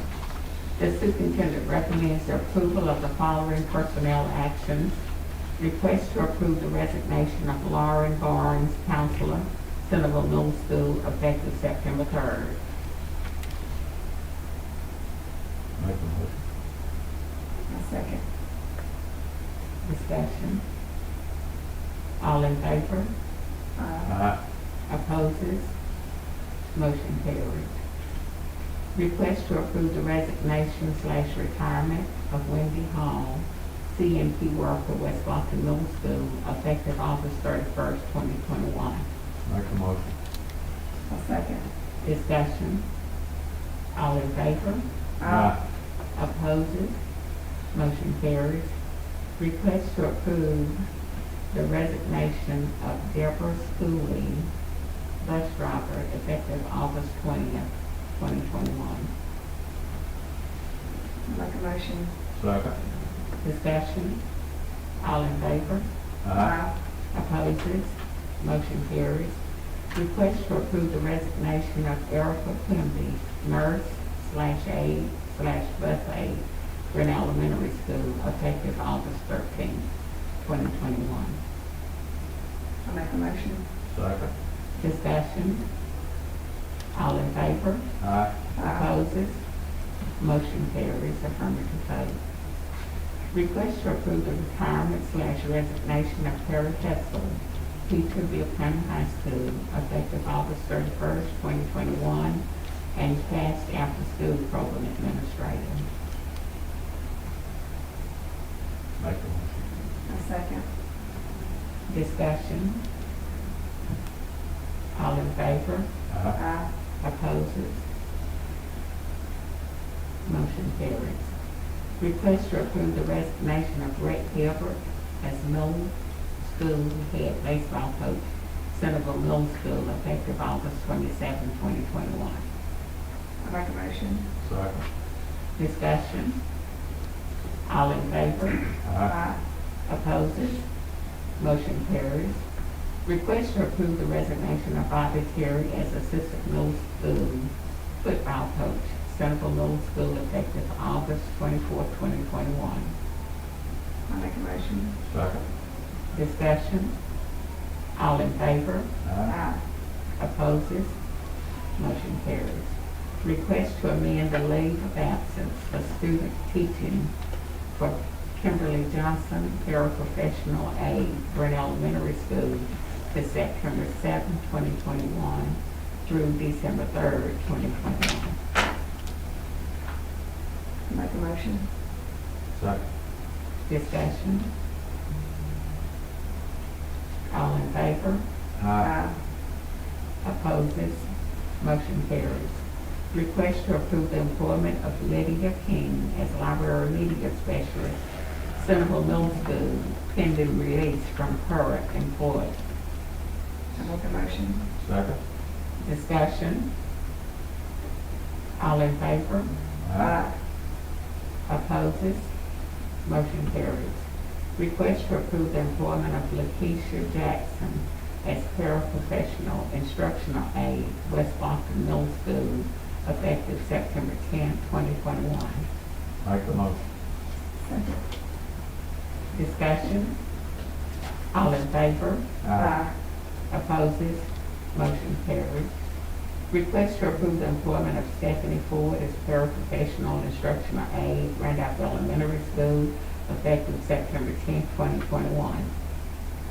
The superintendent recommends the approval of the following personnel actions. Request to approve the resignation of Lauren Barnes, counselor, Centerville Middle School, effective September 3rd. Make the motion. I second. Discussion. All in favor? Opposes? Motion carries. Request to approve the resignation/retirement of Wendy Hall, CMP worker, West Plumpton Middle School, effective August 31st, 2021. Make the motion. I second. Discussion. All in favor? Opposes? Motion carries. Request to approve the resignation of Deborah Schooley, bus driver, effective August 20th, 2021. I make a motion. Second. Discussion. All in favor? Opposes? Motion carries. Request to approve the resignation of Erica Quimby, nurse/aide/bus aide, for an elementary school, effective August 13th, 2021. I make a motion. Second. Discussion. All in favor? Opposes? Motion carries affirmative vote. Request to approve the retirement/resignation of Terry Hessel, teacher, Bibb County High School, effective August 31st, 2021, and cast after-school program administrator. Make the motion. I second. Discussion. All in favor? Opposes? Motion carries. Request to approve the resignation of Brett Gilbert as middle school head baseball coach, Centerville Middle School, effective August 27, 2021. I make a motion. Second. Discussion. All in favor? Opposes? Motion carries. Request to approve the resignation of Bobby Terry as assistant middle school football coach, Centerville Middle School, effective August 24, 2021. I make a motion. Second. Discussion. All in favor? Aye. Opposes? Motion carries. Request to amend the leave of absence for student teaching for Kimberly Johnson, paraprofessional aide, Brent Elementary School, to September 7, 2021 through December 3rd, 2021. Make a motion. Second. Discussion? All in favor? Aye. Opposes? Motion carries. Request to approve the employment of Lydia King as library media specialist, Central Middle School, pending release from current employee. I make a motion. Second. Discussion? All in favor? Aye. Opposes? Motion carries. Request to approve the employment of Lakeisha Jackson as paraprofessional instructional aide, West Boston Middle School, effective September 10, 2021. Make the motion. Second. Discussion? All in favor? Aye. Opposes? Motion carries. Request to approve the employment of Stephanie Ford as paraprofessional instructional aide, Randolph Elementary School, effective September 10, 2021.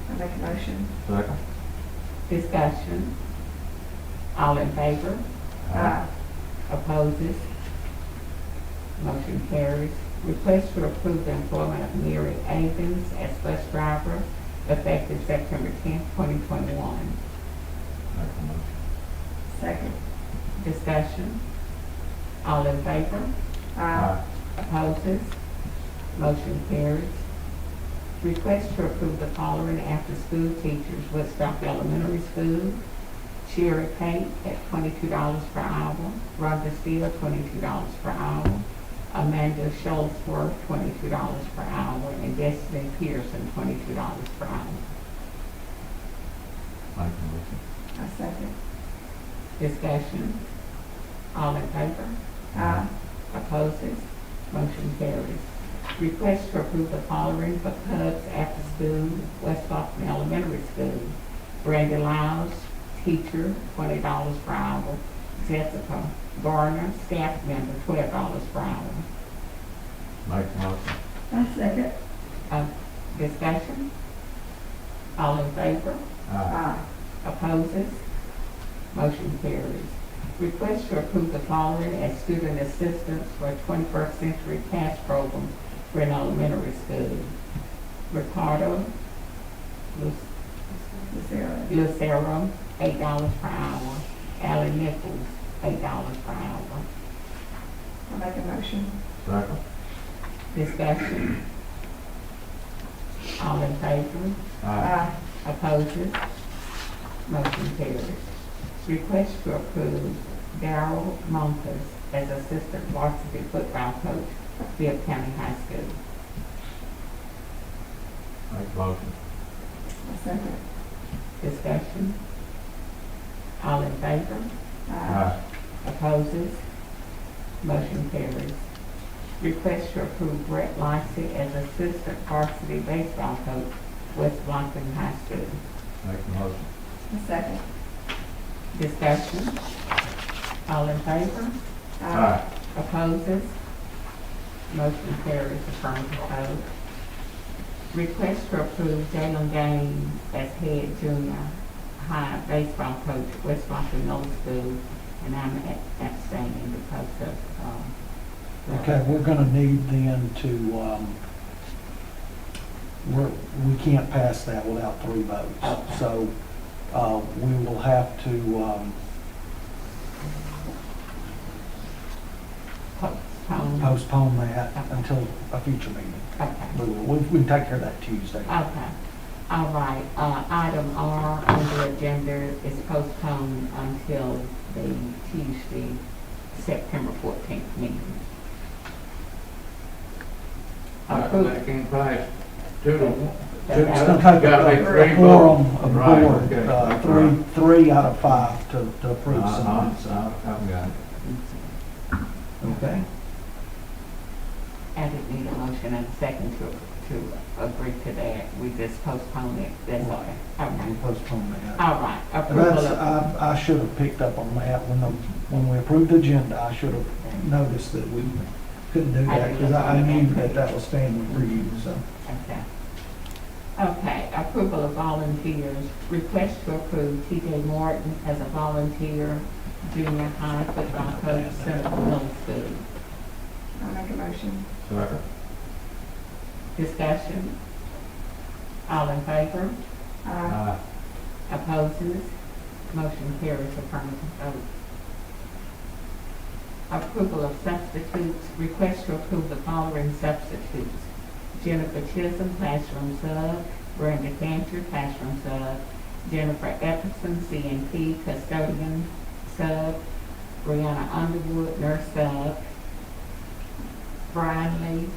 I make a motion. Second. Discussion? All in favor? Aye. Opposes? Motion carries. Request to approve the employment of Mary Avens as bus driver, effective September 10, 2021. Make the motion. Second. Discussion? All in favor? Aye. Opposes? Motion carries. Request to approve the following after-school teachers: Woodstock Elementary School, Sherry Pate at $22 per hour, Rhonda Steele, $22 per hour, Amanda Schultzworth, $22 per hour, and Destiny Pearson, $22 per hour. Make the motion. I second. Discussion? All in favor? Aye. Opposes? Motion carries. Request to approve the following for Cubs after school, West Boston Elementary School. Brandy Lyles, teacher, $20 per hour. Jessica Garner, staff member, $12 per hour. Make the motion. I second. Discussion? All in favor? Aye. Opposes? Motion carries. Request to approve the following as student assistants for 21st Century Pass Program for an elementary school. Ricardo Lucero, $8 per hour. Allie Nichols, $8 per hour. I make a motion. Second. Discussion? All in favor? Aye. Opposes? Motion carries. Request to approve Darrell Montes as assistant varsity football coach, Bibb County High School. Make the motion. I second. Discussion? All in favor? Aye. Opposes? Motion carries. Request to approve Brett Lacey as assistant varsity baseball coach, West Blockton High School. Make the motion. I second. Discussion? All in favor? Aye. Opposes? Motion carries, affirmative vote. Request to approve Jalen Gaines as head junior high baseball coach, West Blockton Middle School, and I'm abstaining because of, Okay, we're gonna need then to, we can't pass that without 3 votes. Okay. So, we will have to, postpone that until a future meeting. Okay. We can take care of that Tuesday. Okay. All right. Item R on the agenda is postponed until the Tuesday, September 14th meeting. That can pass 2 to 1. It's gonna take Gotta be a 3 quorum votes. of the Right, board, okay. That's right. three out of 5 to approve some. I've got it. Okay? I didn't need a motion and a second to agree to that, we just postpone it, that's okay. We Okay. postpone that. All right, And approval that's, of, I should have picked up on that when we approved the agenda. I should have noticed that we couldn't do that because I knew that was standing for you, so. okay. Okay, approval of volunteers, request to approve T.J. Morton as a volunteer junior high football coach, Central Middle School. I'll make a motion. Second. Discussion. All in favor? Opposes? Motion carries affirmative vote. Approval of substitutes, request to approve the following substitutes. Jennifer Chisholm, classroom sub. Brenda Cantor, classroom sub. Jennifer Epperson, CNP, custodian sub. Brianna Underwood, nurse sub. Brandley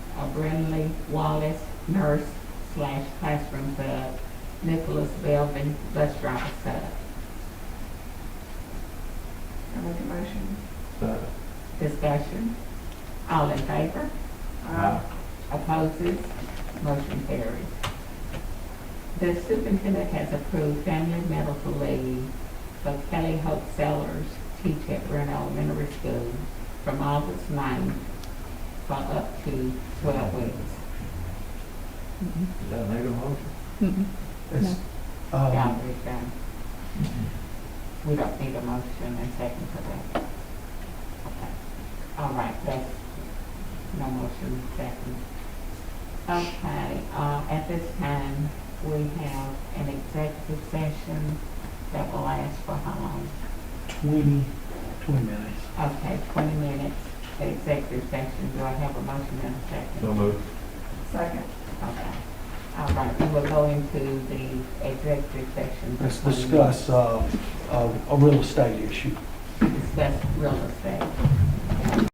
Wallace, nurse / classroom sub. Nicholas Belvin, bus driver sub. I'll make a motion. Second. Discussion. All in favor? Opposes? Motion carries. The superintendent has approved family medical leave for Kelly Hope Sellers, teach at Brent Elementary School from August 9th for up to 12 weeks. Does that need a motion? It's, Yeah, we've done. We don't need a motion and second for that. Okay. All right, that's no motion, second. Okay, at this time, we have an executive session that will last for how long? 20 minutes. Okay, 20 minutes, the executive session. Do I have a motion and a second? So moved. Second. Okay. All right, we will go into the executive session. for Let's 20 discuss, a real estate issue. minutes. Discuss real estate.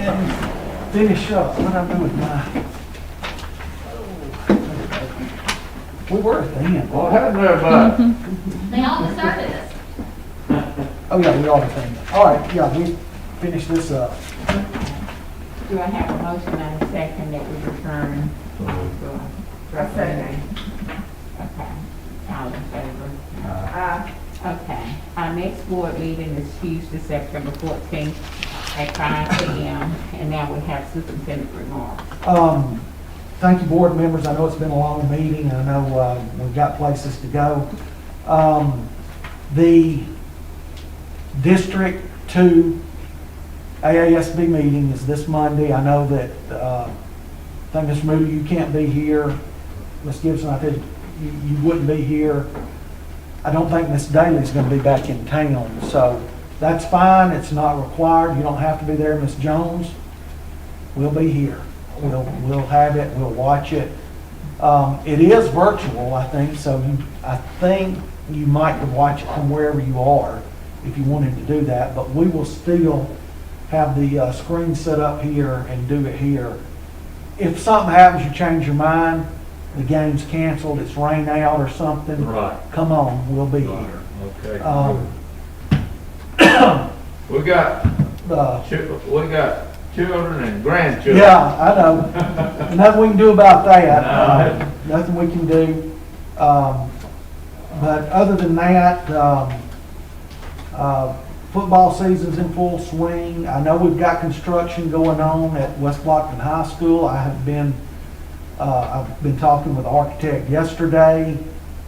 and finish up. What I do with my, we were at the end. Well, hadn't there, but They all deserted us. Oh, yeah, we are at the end. All right, yeah, we finished this up. Do I have a motion and a second that we return? I second. Okay, all in favor? Okay, our next board meeting is Tuesday, September 14th at 5 p.m. And now we have superintendent remarks. Thank you, board members. I know it's been a long meeting, and I know we've got places to go. The District 2 AASB meeting is this Monday. I know that, I think Ms. Moody, you can't be here. Ms. Gibson, I think you wouldn't be here. I don't think Ms. Daly's going to be back in town, so that's fine. It's not required. You don't have to be there. Ms. Jones, we'll be here. We'll have it. We'll watch it. It is virtual, I think, so I think you might could watch it from wherever you are if you wanted to do that, but we will still have the screen set up here and do it here. If something happens, you change your mind, the game's canceled, it's rain out or something. Right. Come on, we'll be Right. here. Okay. We got The children and grandchildren. Yeah, I know. Nothing we can do about that. Nothing we can do. But other than that, football season's in full swing. I know we've got construction going on at West Blockton High School. I've been talking with the architect yesterday,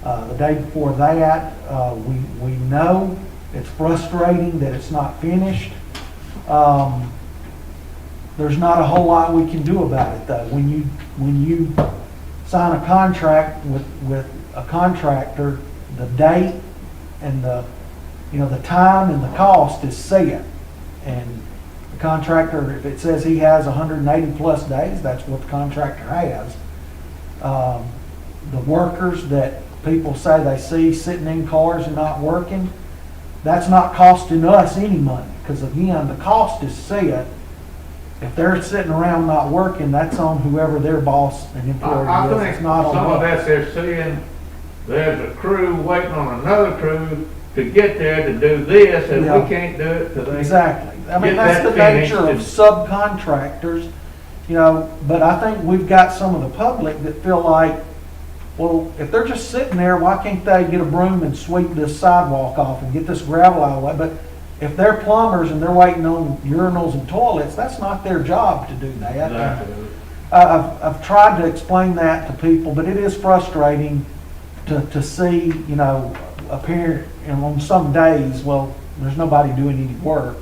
the day before that. We know it's frustrating that it's not finished. There's not a whole lot we can do about it, though. When you sign a contract with a contractor, the date and the time and the cost is set. And the contractor, if it says he has 180 plus days, that's what the contractor has. The workers that people say they see sitting in cars and not working, that's not costing us any money, because again, the cost is set. If they're sitting around not working, that's on whoever their boss and employer I is. think It's not on some of us. that they're seeing, there's a crew waiting on another crew to get there to do this, and Yeah. we can't do it till they. Exactly. I mean, Get that's that the nature of finished. subcontractors, but I think we've got some of the public that feel like, well, if they're just sitting there, why can't they get a broom and sweep this sidewalk off and get this gravel out of the way? But if they're plumbers and they're waiting on urinals and toilets, that's not their job to do that. Exactly. I've tried to explain that to people, but it is frustrating to see, appear, on some days, well, there's nobody doing any work.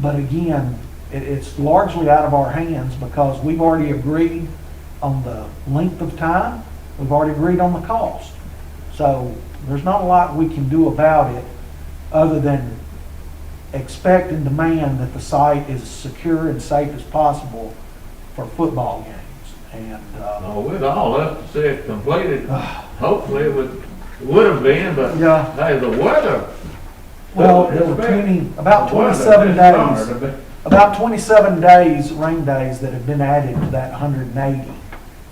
But again, it's largely out of our hands because we've already agreed on the length of time. We've already agreed on the cost. So there's not a lot we can do about it other than expect and demand that the site is secure and safe as possible for football games. And No, we'd all love to see it completed. Hopefully it would have been, but yeah, hey, the weather. well, there were about 27 days. About 27 days, rain days, that have been added to that 180.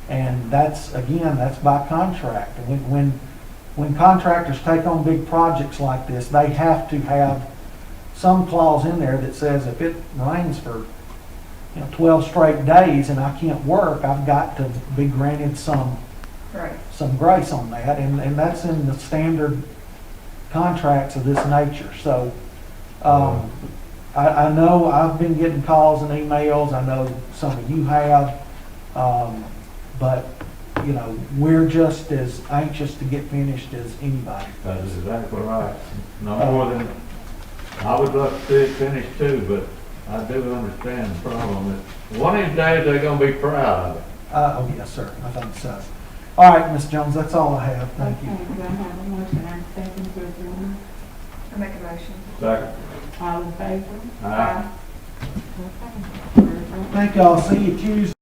And that's by contract. When contractors take on big projects like this, they have to have some clause in there that says if it rains for 12 straight days and I can't work, I've got to be granted some grace on that. And that's in the standard contracts of this nature. So I know I've been getting calls and emails. I know some of you have. But, we're just as anxious to get finished as anybody. That is exactly right. No more than, I would love to see it finished too, but I do understand the problem. One of these days, they're gonna be proud of it. Oh, yes, sir. I think so. All right, Ms. Jones, that's all I have. Thank you. Okay, do I have a motion and a second to adjourn? I make a motion. Second. All in favor? Aye. Okay. Thank y'all. See you Tuesday.